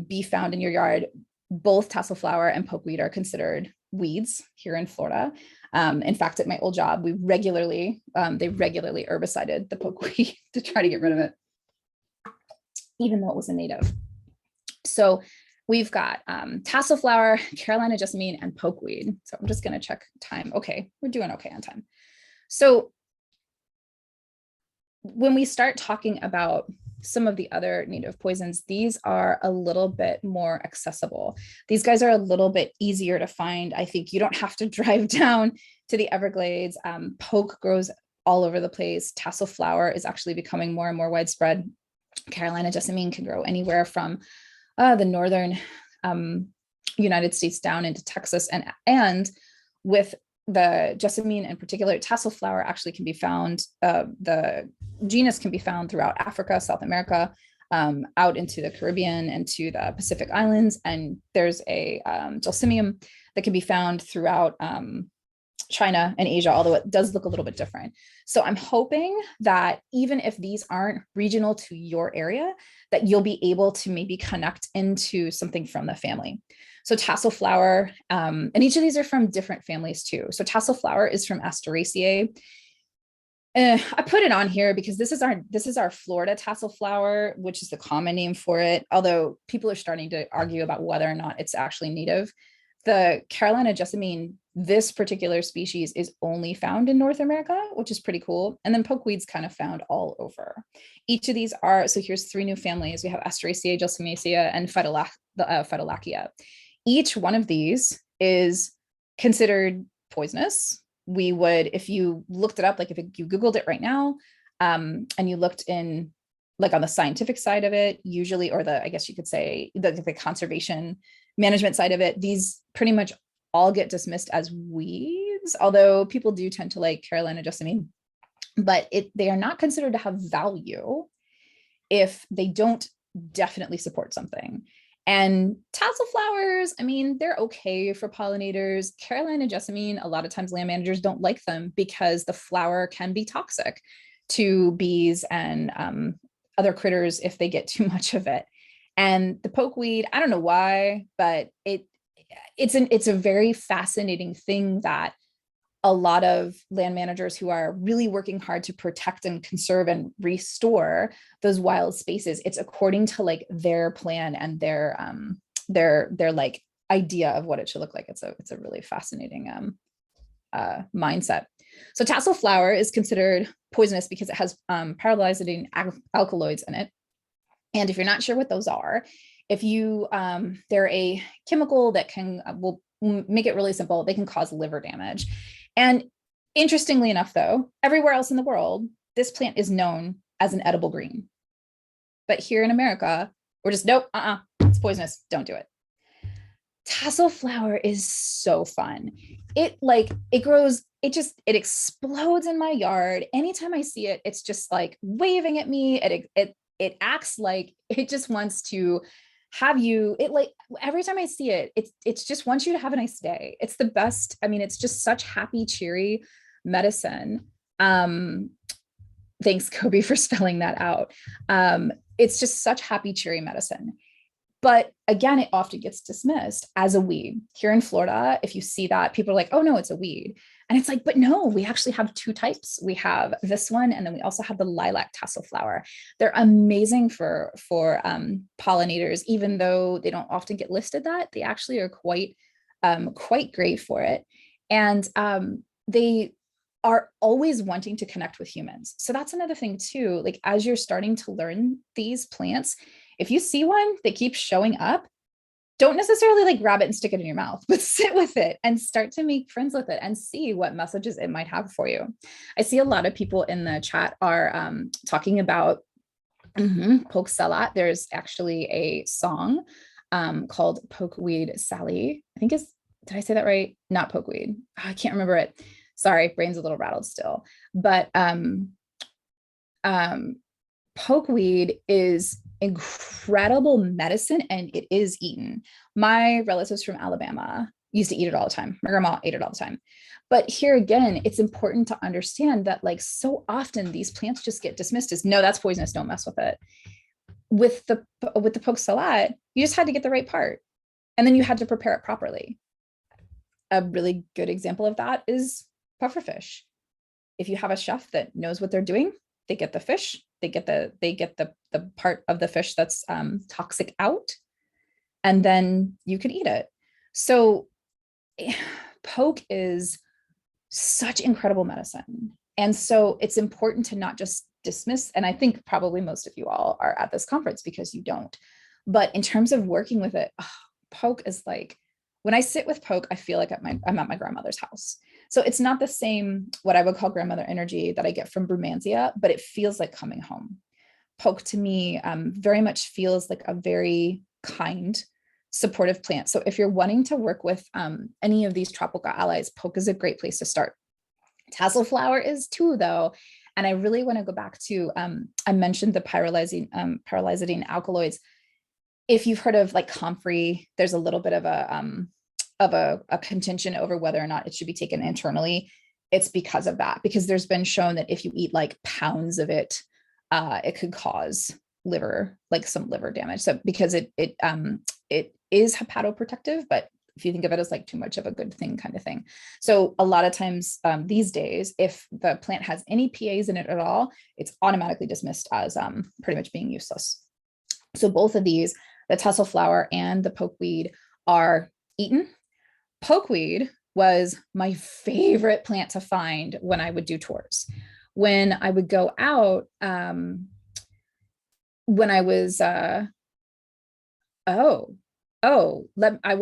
be found in your yard. Both tassel flower and pokeweed are considered weeds here in Florida. In fact, at my old job, they regularly herbicided the pokeweed to try to get rid of it, even though it was a native. So we've got tassel flower, Carolina jessamine, and pokeweed. So I'm just going to check time. Okay, we're doing okay on time. So when we start talking about some of the other native poisons, these are a little bit more accessible. These guys are a little bit easier to find. I think you don't have to drive down to the Everglades. Poke grows all over the place. Tassel flower is actually becoming more and more widespread. Carolina jessamine can grow anywhere from the northern United States down into Texas, and with the jessamine in particular, tassel flower actually can be found, the genus can be found throughout Africa, South America, out into the Caribbean and to the Pacific Islands. And there's a gelsemium that can be found throughout China and Asia, although it does look a little bit different. So I'm hoping that even if these aren't regional to your area, that you'll be able to maybe connect into something from the family. So tassel flower, and each of these are from different families too. So tassel flower is from Asteraceae. I put it on here because this is our Florida tassel flower, which is the common name for it. Although people are starting to argue about whether or not it's actually native. The Carolina jessamine, this particular species, is only found in North America, which is pretty cool. And then pokeweed's kind of found all over. Each of these are, so here's 3 new families. We have Asteraceae, Gelsomacea, and Phytolacea. Each one of these is considered poisonous. We would, if you looked it up, like if you Googled it right now, and you looked in, like on the scientific side of it, usually, or I guess you could say the conservation management side of it, these pretty much all get dismissed as weeds, although people do tend to like Carolina jessamine. but they are not considered to have value if they don't definitely support something. And tassel flowers, I mean, they're okay for pollinators. Carolina jessamine, a lot of times land managers don't like them because the flower can be toxic to bees and other critters if they get too much of it. And the pokeweed, I don't know why, but it's a very fascinating thing that a lot of land managers who are really working hard to protect and conserve and restore those wild spaces, it's according to like their plan and their like idea of what it should look like. It's a really fascinating mindset. So tassel flower is considered poisonous because it has paralyzing alkaloids in it. And if you're not sure what those are, if you they're a chemical that will make it really simple, they can cause liver damage. And interestingly enough, though, everywhere else in the world, this plant is known as an edible green. But here in America, we're just, nope, it's poisonous, don't do it. Tassel flower is so fun. It grows, it explodes in my yard. Anytime I see it, it's just like waving at me. It acts like it just wants to have you, every time I see it, it's just wants you to have a nice day. It's the best. I mean, it's just such happy, cheery medicine. Thanks, Kobe, for spelling that out. It's just such happy, cheery medicine. But again, it often gets dismissed as a weed. Here in Florida, if you see that, people are like, oh no, it's a weed. And it's like, but no, we actually have two types. We have this one, and then we also have the lilac tassel flower. They're amazing for pollinators, even though they don't often get listed that. They actually are quite great for it. And they are always wanting to connect with humans. So that's another thing too. Like as you're starting to learn these plants, if you see one that keeps showing up, don't necessarily like grab it and stick it in your mouth, but sit with it and start to make friends with it and see what messages it might have for you. I see a lot of people in the chat are talking about poke salat. There's actually a song called Pokeweed Sally. I think did I say that right? Not pokeweed. Oh, I can't remember it. Sorry, brain's a little rattled still. But pokeweed is incredible medicine, and it is eaten. My relatives from Alabama used to eat it all the time. My grandma ate it all the time. But here again, it's important to understand that like so often these plants just get dismissed as, no, that's poisonous, don't mess with it. With the poke salat, you just had to get the right part, and then you had to prepare it properly. A really good example of that is pufferfish. If you have a chef that knows what they're doing, they get the fish, they get the part of the fish that's toxic out, and then you can eat it. So poke is such incredible medicine. And so it's important to not just dismiss, and I think probably most of you all are at this conference because you don't. But in terms of working with it, poke is like, when I sit with poke, I feel like I'm at my grandmother's house. So it's not the same, what I would call grandmother energy that I get from Brumansia, but it feels like coming home. Poke to me very much feels like a very kind, supportive plant. So if you're wanting to work with any of these tropical allies, poke is a great place to start. Tassel flower is too, though. And I really want to go back to, I mentioned the paralyzing alkaloids. If you've heard of like comfrey, there's a little bit of a contention over whether or not it should be taken internally. It's because of that, because there's been shown that if you eat like pounds of it, it could cause some liver damage. So because it is hepatoprotective, but if you think of it as like too much of a good thing kind of thing. So a lot of times these days, if the plant has any PAs in it at all, it's automatically dismissed as pretty much being useless. So both of these, the tassel flower and the pokeweed, are eaten. Pokeweed was my favorite plant to find when I would do tours. When I would go out, when I was, I will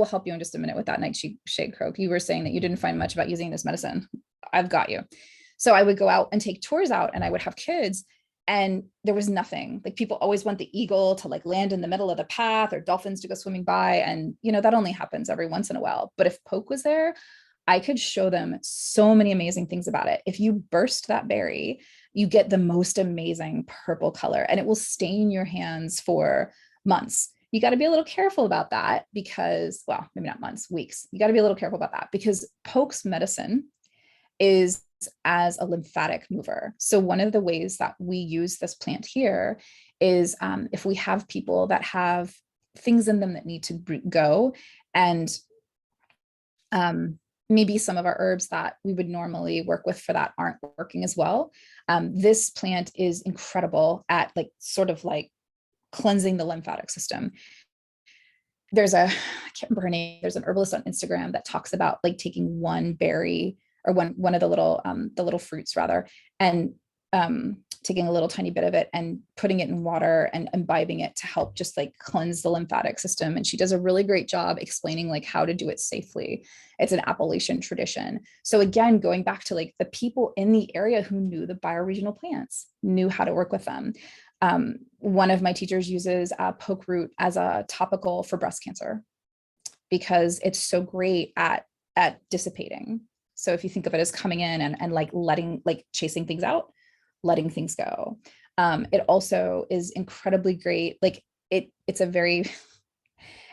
help you in just a minute with that nightshade croak. You were saying that you didn't find much about using this medicine. I've got you. So I would go out and take tours out, and I would have kids, and there was nothing. Like people always want the eagle to like land in the middle of the path, or dolphins to go swimming by. And, that only happens every once in a while. But if poke was there, I could show them so many amazing things about it. If you burst that berry, you get the most amazing purple color, and it will stain your hands for months. You got to be a little careful about that because, well, maybe not months, weeks. You got to be a little careful about that because Poke's medicine is as a lymphatic mover. So one of the ways that we use this plant here is if we have people that have things in them that need to go, and maybe some of our herbs that we would normally work with for that aren't working as well. This plant is incredible at like sort of like cleansing the lymphatic system. There's a, I can't remember her name, there's an herbalist on Instagram that talks about like taking one berry or one of the little fruits rather, and taking a little tiny bit of it and putting it in water and imbibing it to help just like cleanse the lymphatic system. And she does a really great job explaining like how to do it safely. It's an Appalachian tradition. So again, going back to like the people in the area who knew the bioregional plants, knew how to work with them. One of my teachers uses poke root as a topical for breast cancer because it's so great at dissipating. So if you think of it as coming in and like letting, like chasing things out, letting things go. It also is incredibly great. Like it's a very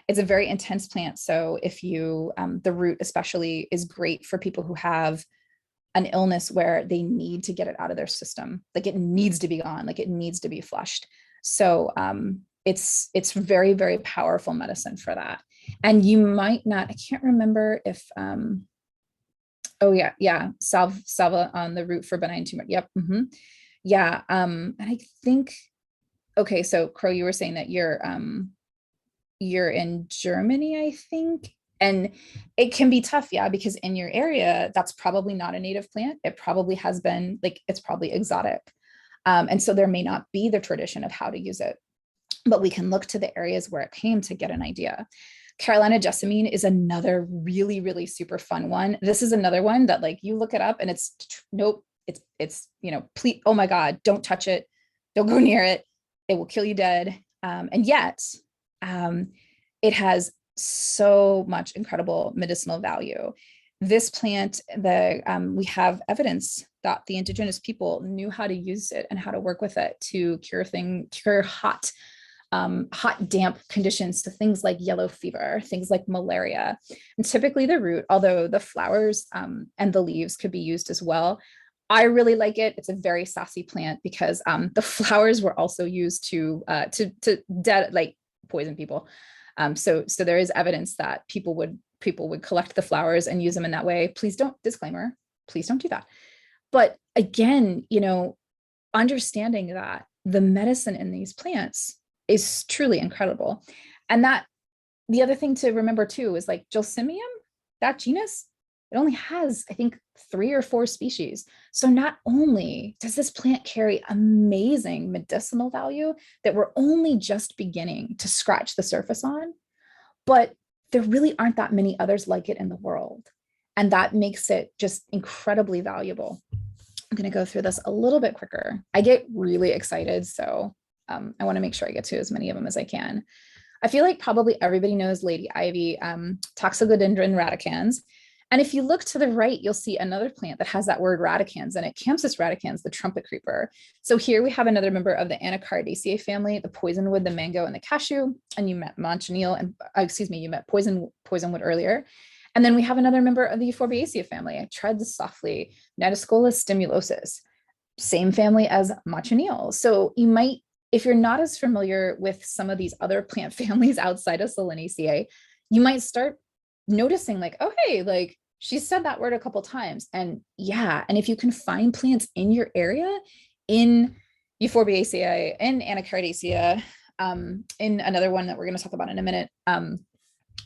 intense plant. So if you, the root especially is great for people who have an illness where they need to get it out of their system. Like it needs to be gone, like it needs to be flushed. So it's very, very powerful medicine for that. And you might not, I can't remember if, oh yeah, salva on the root for benign tumor. Yep. Yeah. And I think, okay, so Crow, you were saying that you're in Germany, I think. And it can be tough, yeah, because in your area, that's probably not a native plant. It probably has been like, it's probably exotic. And so there may not be the tradition of how to use it, but we can look to the areas where it came to get an idea. Carolina jessamine is another really, really super fun one. This is another one that like you look it up and it's nope, it's please, oh my God, don't touch it. Don't go near it. It will kill you dead. And yet it has so much incredible medicinal value. This plant, we have evidence that the indigenous people knew how to use it and how to work with it to cure hot, damp conditions, to things like yellow fever, things like malaria. And typically the root, although the flowers and the leaves could be used as well. I really like it. It's a very sassy plant because the flowers were also used to poison people. So there is evidence that people would collect the flowers and use them in that way. Please don't, disclaimer, please don't do that. But again, understanding that the medicine in these plants is truly incredible. And that the other thing to remember too is like Gelsemium, that genus, it only has, I think, 3 or 4 species. So not only does this plant carry amazing medicinal value that we're only just beginning to scratch the surface on, but there really aren't that many others like it in the world. And that makes it just incredibly valuable. I'm going to go through this a little bit quicker. I get really excited, so I want to make sure I get to as many of them as I can. I feel like probably everybody knows Lady Ivy, Toxicodendron radicans. And if you look to the right, you'll see another plant that has that word radicans in it, Campsis radicans, the trumpet creeper. So here we have another member of the Anacardiaceae family, the poisonwood, the mango, and the cashew. And you met Manchineel, and you met poisonwood earlier. And then we have another member of the Euphorbiaceae family, treads softly, Natiscola stimulosus, same family as Manchineel. So you might, if you're not as familiar with some of these other plant families outside of Solanaceae, you might start noticing like, oh, hey, like she said that word a couple times. And yeah, and if you can find plants in your area, in Euphorbiaceae, in Anacardiaceae, in another one that we're going to talk about in a minute,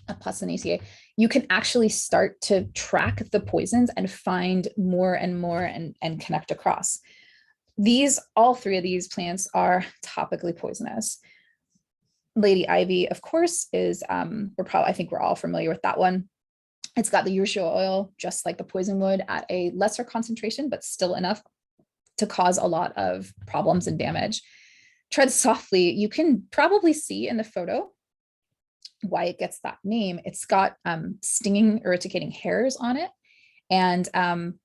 Apothecary, you can actually start to track the poisons and find more and more and connect across. All 3 of these plants are topically poisonous. Lady Ivy, of course, is I think we're all familiar with that one. It's got the urushiol oil, just like the poisonwood, at a lesser concentration, but still enough to cause a lot of problems and damage. Tread softly, you can probably see in the photo why it gets that name. It's got stinging, urticating hairs on it. And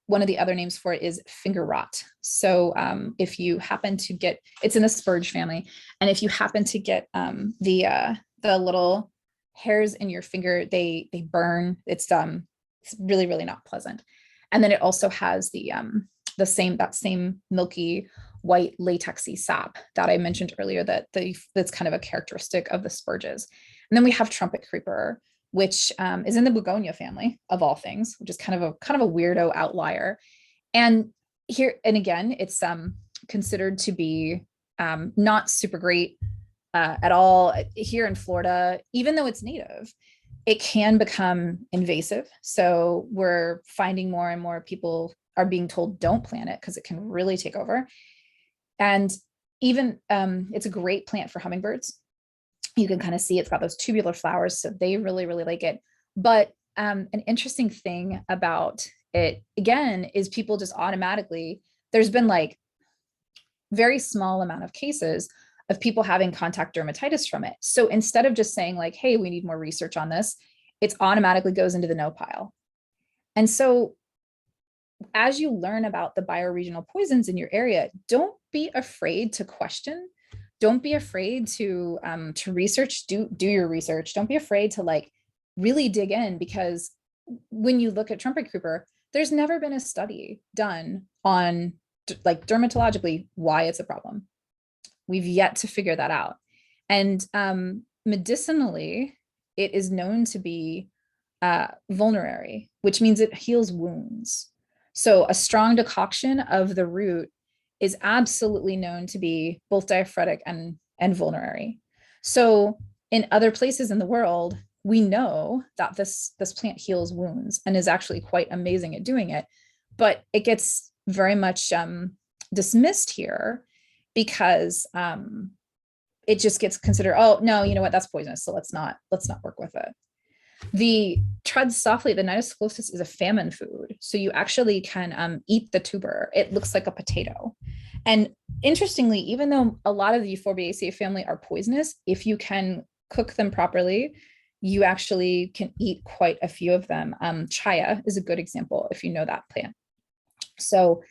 one of the other names for it is finger rot. So if you happen to get, it's in the spurge family, and if you happen to get the little hairs in your finger, they burn. It's really, really not pleasant. And then it also has that same milky white latexy sap that I mentioned earlier that's kind of a characteristic of the spurges. And then we have trumpet creeper, which is in the begonia family of all things, which is kind of a weirdo outlier. And again, it's considered to be not super great at all here in Florida. Even though it's native, it can become invasive. So we're finding more and more people are being told don't plant it because it can really take over. And even it's a great plant for hummingbirds. You can kind of see it's got those tubular flowers, so they really, really like it. But an interesting thing about it, again, is people just automatically, there's been like very small amount of cases of people having contact dermatitis from it. So instead of just saying like, hey, we need more research on this, it automatically goes into the no pile. And so as you learn about the bioregional poisons in your area, don't be afraid to question. Don't be afraid to research, do your research. Don't be afraid to like really dig in, because when you look at trumpet creeper, there's never been a study done on like dermatologically why it's a problem. We've yet to figure that out. And medicinally, it is known to be vulnerary, which means it heals wounds. So a strong decoction of the root is absolutely known to be both diaphoretic and vulnerary. So in other places in the world, we know that this plant heals wounds and is actually quite amazing at doing it, but it gets very much dismissed here because it just gets considered, oh no, you know what, that's poisonous, so let's not work with it. The tread softly, the nidosclosis is a famine food. So you actually can eat the tuber. It looks like a potato. And interestingly, even though a lot of the Euphorbiaceae family are poisonous, if you can cook them properly, you actually can eat quite a few of them. Chaya is a good example if you know that plant. So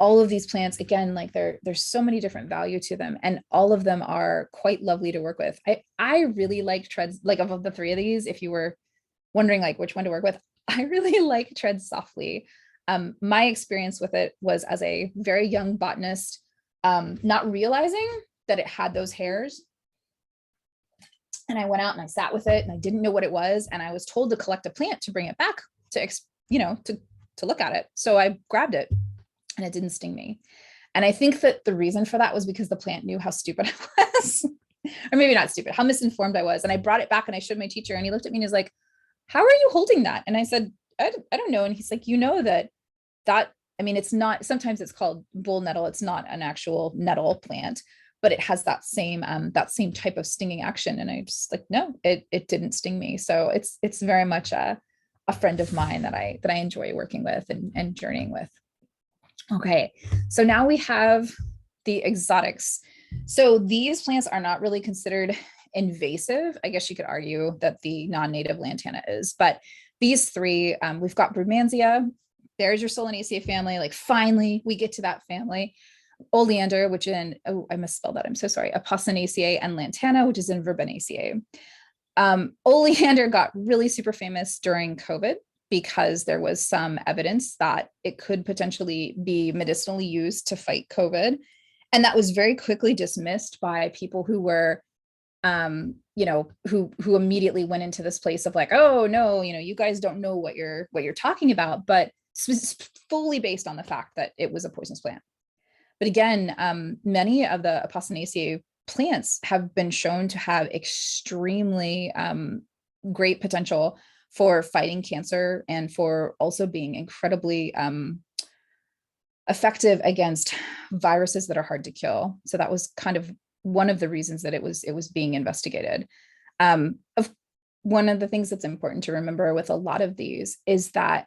all of these plants, again, like there's so many different value to them, and all of them are quite lovely to work with. I really like treads, like of the three of these, if you were wondering like which one to work with, I really like tread softly. My experience with it was as a very young botanist, not realizing that it had those hairs. And I went out and I sat with it and I didn't know what it was. And I was told to collect a plant to bring it back to look at it. So I grabbed it and it didn't sting me. And I think that the reason for that was because the plant knew how stupid I was, or maybe not stupid, how misinformed I was. And I brought it back and I showed my teacher and he looked at me and he's like, how are you holding that? And I said, I don't know. And he's like, you know that, I mean, it's not, sometimes it's called bull nettle. It's not an actual nettle plant, but it has that same type of stinging action. And I just like, no, it didn't sting me. So it's very much a friend of mine that I enjoy working with and journeying with. Okay, so now we have the exotics. So these plants are not really considered invasive. I guess you could argue that the non-native lantana is, but these three, we've got Brugmansia. There's your Solanaceae family. Like finally we get to that family. Oleander, which I misspelled that, I'm so sorry. Apothecary, and Lantana, which is in Verbenaceae. Oleander got really super famous during COVID because there was some evidence that it could potentially be medicinally used to fight COVID. And that was very quickly dismissed by people who were, who immediately went into this place of like, oh no, you guys don't know what you're talking about, but fully based on the fact that it was a poisonous plant. But again, many of the Apocynaceae plants have been shown to have extremely great potential for fighting cancer and for also being incredibly effective against viruses that are hard to kill. So that was kind of one of the reasons that it was being investigated. One of the things that's important to remember with a lot of these is that,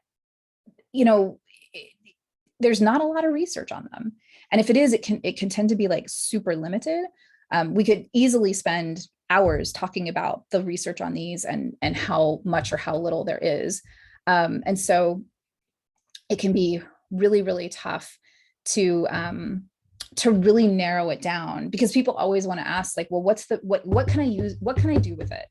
there's not a lot of research on them. And if it is, it can tend to be like super limited. We could easily spend hours talking about the research on these and how much or how little there is. And so it can be really, really tough to really narrow it down, because people always want to ask, like, well, what can I use? What can I do with it?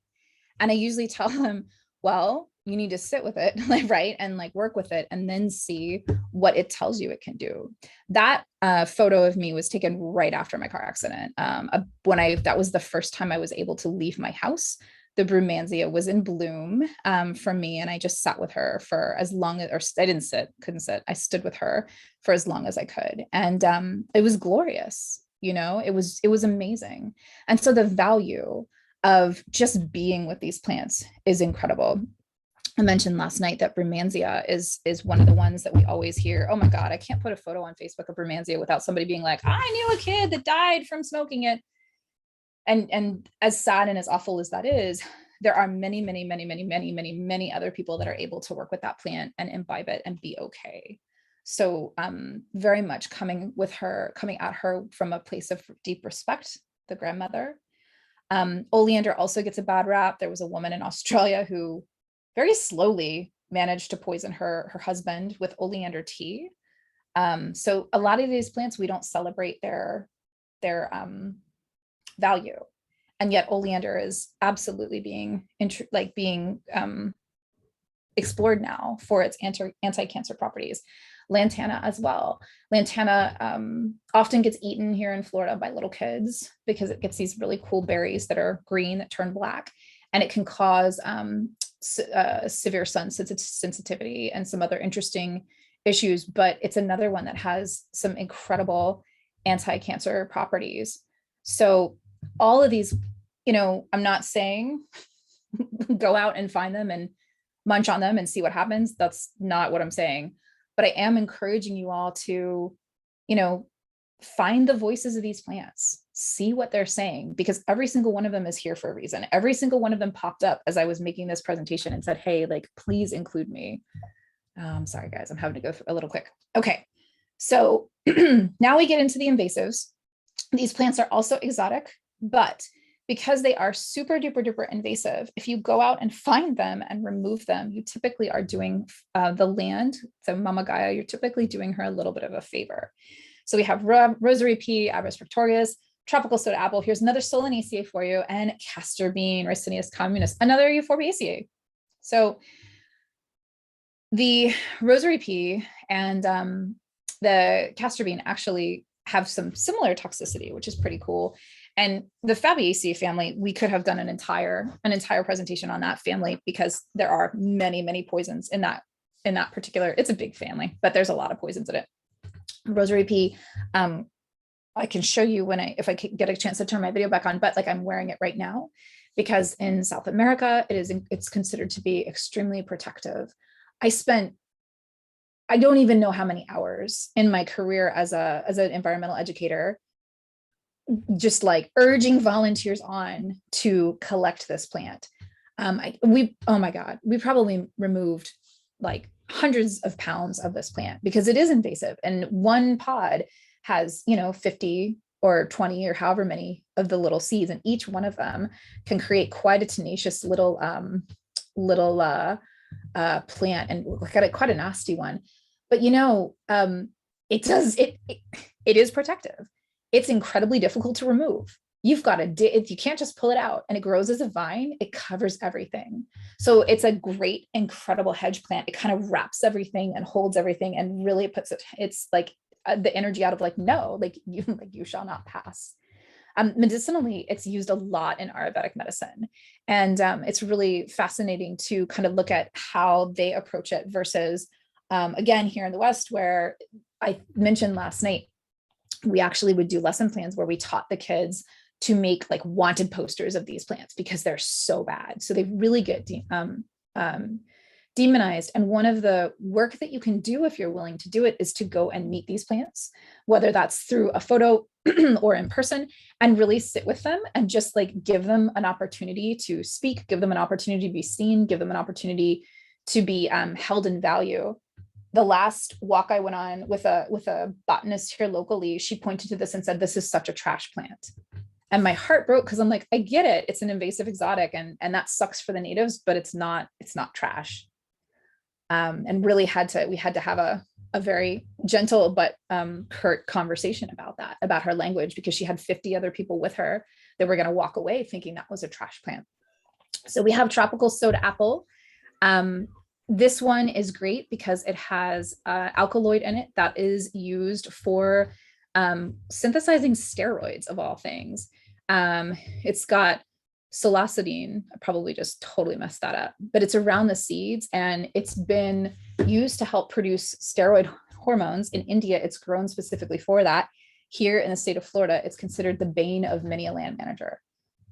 And I usually tell them, well, you need to sit with it, right? And like work with it and then see what it tells you it can do. That photo of me was taken right after my car accident. That was the first time I was able to leave my house. The Brumansia was in bloom for me, and I just sat with her for as long as, or I couldn't sit. I stood with her for as long as I could. And it was glorious. It was amazing. And so the value of just being with these plants is incredible. I mentioned last night that Brumansia is one of the ones that we always hear, oh my God, I can't put a photo on Facebook of Brumansia without somebody being like, I knew a kid that died from smoking it. And as sad and as awful as that is, there are many, many, many, many, many, many, many other people that are able to work with that plant and imbibe it and be okay. So very much coming at her from a place of deep respect, the grandmother. Oleander also gets a bad rap. There was a woman in Australia who very slowly managed to poison her husband with oleander tea. So a lot of these plants, we don't celebrate their value, and yet oleander is absolutely being explored now for its anti-cancer properties. Lantana as well. Lantana often gets eaten here in Florida by little kids because it gets these really cool berries that are green that turn black, and it can cause severe sun sensitivity and some other interesting issues. But it's another one that has some incredible anti-cancer properties. So all of these, I'm not saying go out and find them and munch on them and see what happens. That's not what I'm saying. But I am encouraging you all to, find the voices of these plants, see what they're saying, because every single one of them is here for a reason. Every single one of them popped up as I was making this presentation and said, hey, like, please include me. Sorry, guys, I'm having to go through a little quick. Okay, so now we get into the invasives. These plants are also exotic, but because they are super duper duper invasive, if you go out and find them and remove them, you typically are doing the land, so Mama Gaia, you're typically doing her a little bit of a favor. So we have rosary pea, Abrus fructorius, tropical soda apple. Here's another Solanaceae for you, and castor bean, Ricinus communis, another Euphorbiaceae. So the rosary pea and the castor bean actually have some similar toxicity, which is pretty cool. And the Fabiaceae family, we could have done an entire presentation on that family, because there are many, many poisons in that particular, it's a big family, but there's a lot of poisons in it. Rosary pea, I can show you if I get a chance to turn my video back on, but like I'm wearing it right now because in South America, it's considered to be extremely protective. I don't even know how many hours in my career as an environmental educator, just like urging volunteers on to collect this plant. Oh my God, we probably removed like hundreds of pounds of this plant because it is invasive. And one pod has, 50 or 20 or however many of the little seeds, and each one of them can create quite a tenacious little plant, and quite a nasty one. But it is protective. It's incredibly difficult to remove. You've got you can't just pull it out, and it grows as a vine. It covers everything. So it's a great, incredible hedge plant. It kind of wraps everything and holds everything, and really it's like the energy out of like, no, like you shall not pass. Medicinally, it's used a lot in Ayurvedic medicine. And it's really fascinating to kind of look at how they approach it versus, again, here in the West, where I mentioned last night, we actually would do lesson plans where we taught the kids to make like wanted posters of these plants because they're so bad. So they really get demonized. And one of the work that you can do if you're willing to do it is to go and meet these plants, whether that's through a photo or in person, and really sit with them and just like give them an opportunity to speak, give them an opportunity to be seen, give them an opportunity to be held in value. The last walk I went on with a botanist here locally, she pointed to this and said, "This is such a trash plant." And my heart broke because I'm like, I get it. It's an invasive exotic, and that sucks for the natives, but it's not trash. And really we had to have a very gentle but curt conversation about that, about her language, because she had 50 other people with her that were going to walk away thinking that was a trash plant. So we have tropical soda apple. This one is great because it has alkaloid in it that is used for synthesizing steroids, of all things. It's got psilocybin. I probably just totally messed that up, but it's around the seeds, and it's been used to help produce steroid hormones. In India, it's grown specifically for that. Here in the state of Florida, it's considered the bane of many a land manager,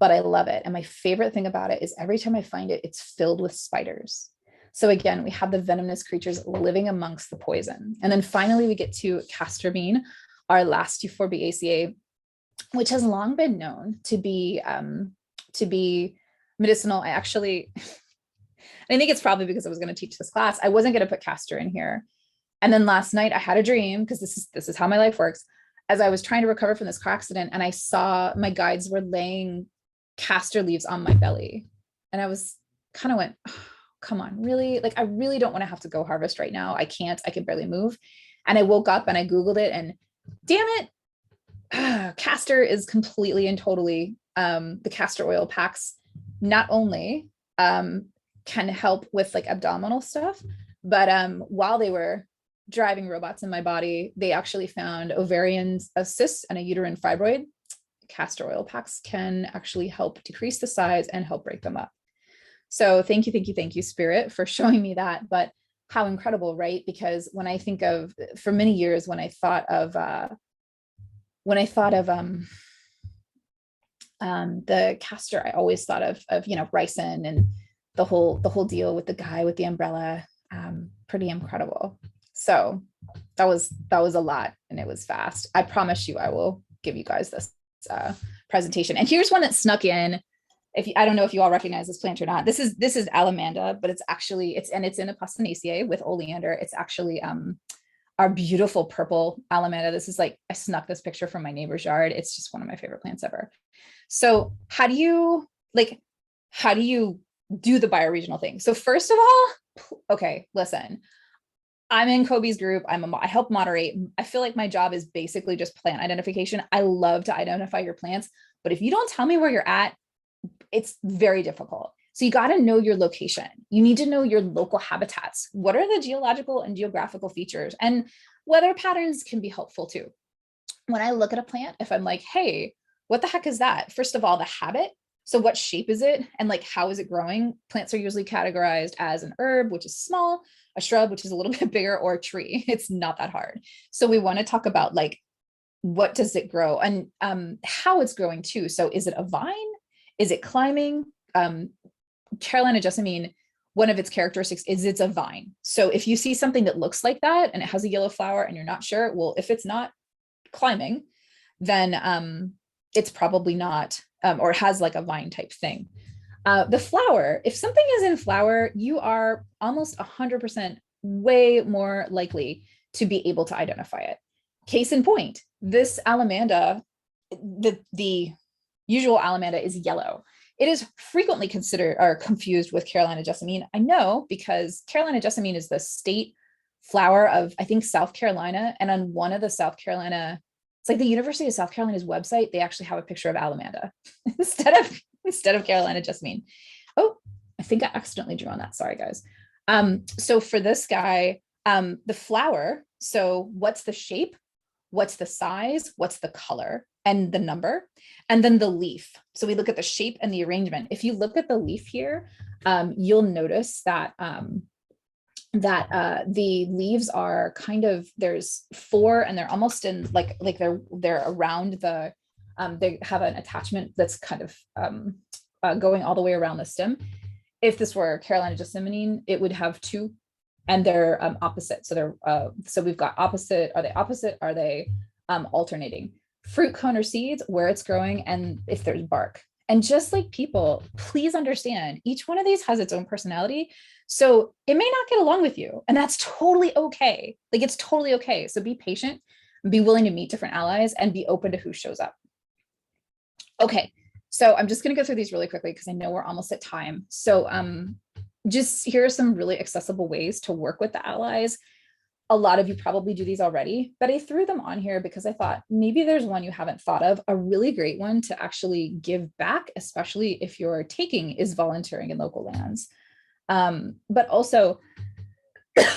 but I love it. And my favorite thing about it is every time I find it, it's filled with spiders. So again, we have the venomous creatures living amongst the poison. And then finally, we get to castor bean, our last Euphorbiaceae, which has long been known to be medicinal. I think it's probably because I was going to teach this class. I wasn't going to put castor in here. And then last night I had a dream, because this is how my life works. As I was trying to recover from this car accident, and I saw my guides were laying castor leaves on my belly. And I was kind of went, oh, come on, really? Like, I really don't want to have to go harvest right now. I can't, I can barely move. And I woke up and I Googled it, and damn it, castor is completely and totally, the castor oil packs not only can help with like abdominal stuff, but while they were driving robots in my body, they actually found ovarian cysts and a uterine fibroid. Castor oil packs can actually help decrease the size and help break them up. So thank you, Spirit, for showing me that. But how incredible, right? Because when I think of, for many years, when I thought of the castor, I always thought of ricin and the whole deal with the guy with the umbrella. Pretty incredible. So that was a lot, and it was fast. I promise you, I will give you guys this presentation. And here's one that snuck in. I don't know if you all recognize this plant or not. This is Alamanda, but it's in Apothecary with oleander. It's actually our beautiful purple Alamanda. This is like, I snuck this picture from my neighbor's yard. It's just one of my favorite plants ever. So how do you do the bioregional thing? So first of all, okay, listen, I'm in Kobe's group. I help moderate. I feel like my job is basically just plant identification. I love to identify your plants, but if you don't tell me where you're at, it's very difficult. So you got to know your location. You need to know your local habitats. What are the geological and geographical features? And weather patterns can be helpful too. When I look at a plant, if I'm like, hey, what the heck is that? First of all, the habit. So what shape is it? And like, how is it growing? Plants are usually categorized as an herb, which is small, a shrub, which is a little bit bigger, or a tree. It's not that hard. So we want to talk about like, what does it grow, and how it's growing too. So is it a vine? Is it climbing? Carolina jessamine, one of its characteristics is it's a vine. So if you see something that looks like that and it has a yellow flower and you're not sure, well, if it's not climbing, then it's probably not, or has like a vine type thing. The flower, if something is in flower, you are almost 100% way more likely to be able to identify it. Case in point, this Alamanda, the usual Alamanda is yellow. It is frequently considered or confused with Carolina jessamine. I know, because Carolina jessamine is the state flower of, I think, South Carolina. And on one of the South Carolina, it's like the University of South Carolina's website, they actually have a picture of Alamanda instead of Carolina jessamine. Oh, I think I accidentally drew on that. Sorry, guys. So for this guy, the flower, so what's the shape? What's the size? What's the color and the number? And then the leaf. So we look at the shape and the arrangement. If you look at the leaf here, you'll notice that the leaves are kind of, there's four, and they're almost in like they're around the, they have an attachment that's kind of going all the way around the stem. If this were Carolina jessamine, it would have two, and they're opposite. So they're so we've got opposite. Are they opposite? Are they alternating? Fruit, cone, or seeds, where it's growing, and if there's bark. And just like people, please understand, each one of these has its own personality. So it may not get along with you, and that's totally okay. Like, it's totally okay. So be patient, be willing to meet different allies, and be open to who shows up. Okay, so I'm just going to go through these really quickly because I know we're almost at time. So just here are some really accessible ways to work with the allies. a lot of you probably do these already, but I threw them on here because I thought maybe there's one you haven't thought of. A really great one to actually give back, especially if you're taking, is volunteering in local lands. But also,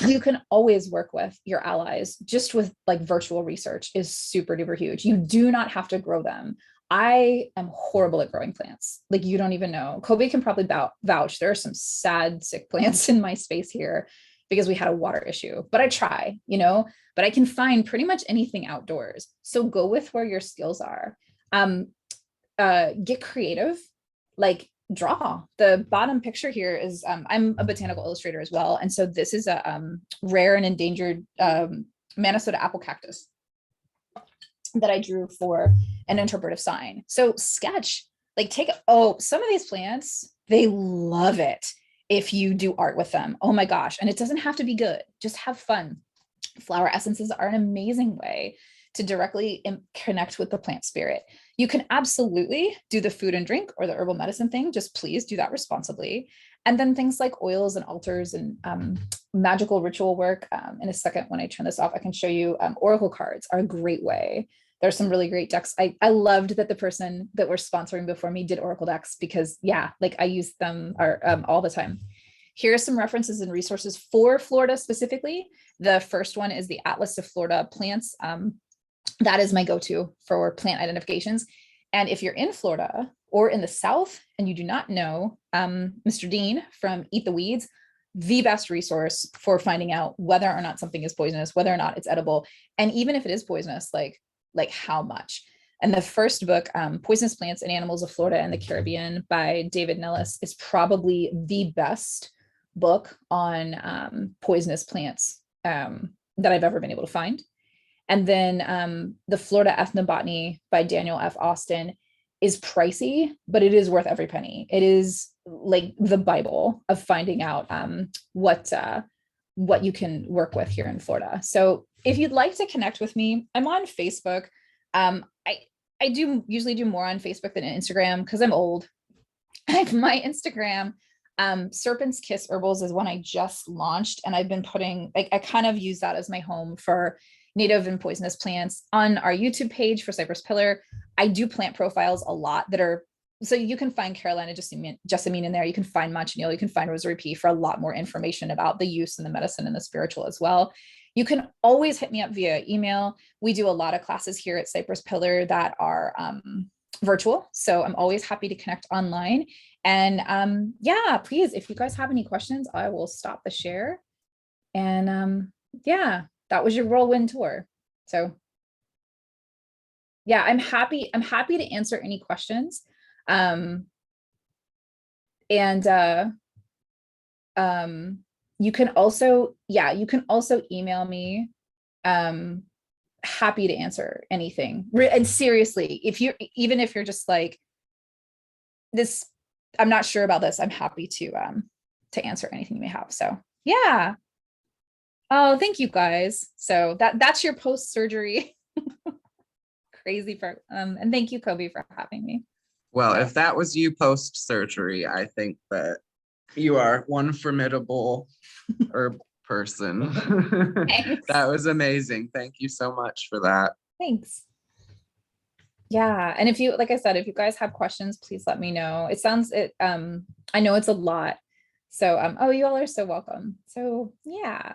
you can always work with your allies. Just with like virtual research is super duper huge. You do not have to grow them. I am horrible at growing plants. Like, you don't even know. Kobe can probably vouch. There are some sad, sick plants in my space here because we had a water issue, but I try, but I can find pretty much anything outdoors. So go with where your skills are. Get creative, like draw. The bottom picture here is, I'm a botanical illustrator as well. And so this is a rare and endangered Minnesota apple cactus that I drew for an interpretive sign. So sketch, like some of these plants, they love it if you do art with them. Oh my gosh. And it doesn't have to be good, just have fun. Flower essences are an amazing way to directly connect with the plant spirit. You can absolutely do the food and drink or the herbal medicine thing. Just please do that responsibly. And then things like oils and altars and magical ritual work. In a second, when I turn this off, I can show you oracle cards are a great way. There's some really great decks. I loved that the person that we're sponsoring before me did oracle decks because like I use them all the time. Here are some references and resources for Florida specifically. The first one is the Atlas of Florida Plants. That is my go-to for plant identifications. And if you're in Florida or in the South and you do not know Mr. Dean from Eat the Weeds, the best resource for finding out whether or not something is poisonous, whether or not it's edible, and even if it is poisonous, like how much. And the first book, Poisonous Plants and Animals of Florida and the Caribbean by David Nellis, is probably the best book on poisonous plants that I've ever been able to find. And then the Florida Ethnobotany by Daniel F. Austin is pricey, but it is worth every penny. It is like the Bible of finding out what you can work with here in Florida. So if you'd like to connect with me, I'm on Facebook. I do usually do more on Facebook than Instagram because I'm old. My Instagram, Serpent's Kiss Herbals, is one I just launched, and I've been putting, I kind of use that as my home for native and poisonous plants. On our YouTube page for Cypress Pillar, I do plant profiles a lot that are, so you can find Carolina Jessamine in there. You can find Manchineel, you can find Rosary Pea for a lot more information about the use and the medicine and the spiritual as well. You can always hit me up via email. We do a lot of classes here at Cypress Pillar that are virtual. So I'm always happy to connect online. And yeah, please, if you guys have any questions, I will stop the share. And yeah, that was your whirlwind tour. So yeah, I'm happy to answer any questions. You can also email me. Happy to answer anything. And seriously, even if you're just like this, I'm not sure about this, I'm happy to answer anything you may have. So yeah. Oh, thank you guys. So that's your post-surgery crazy part. And thank you, Kobe, for having me. Well, if that was you post-surgery, I think that you are one formidable herb person. That was amazing. Thank you so much for that. Thanks. Yeah. And if you, like I said, if you guys have questions, please let me know. I know it's a lot. So, oh, you all are so welcome. So yeah.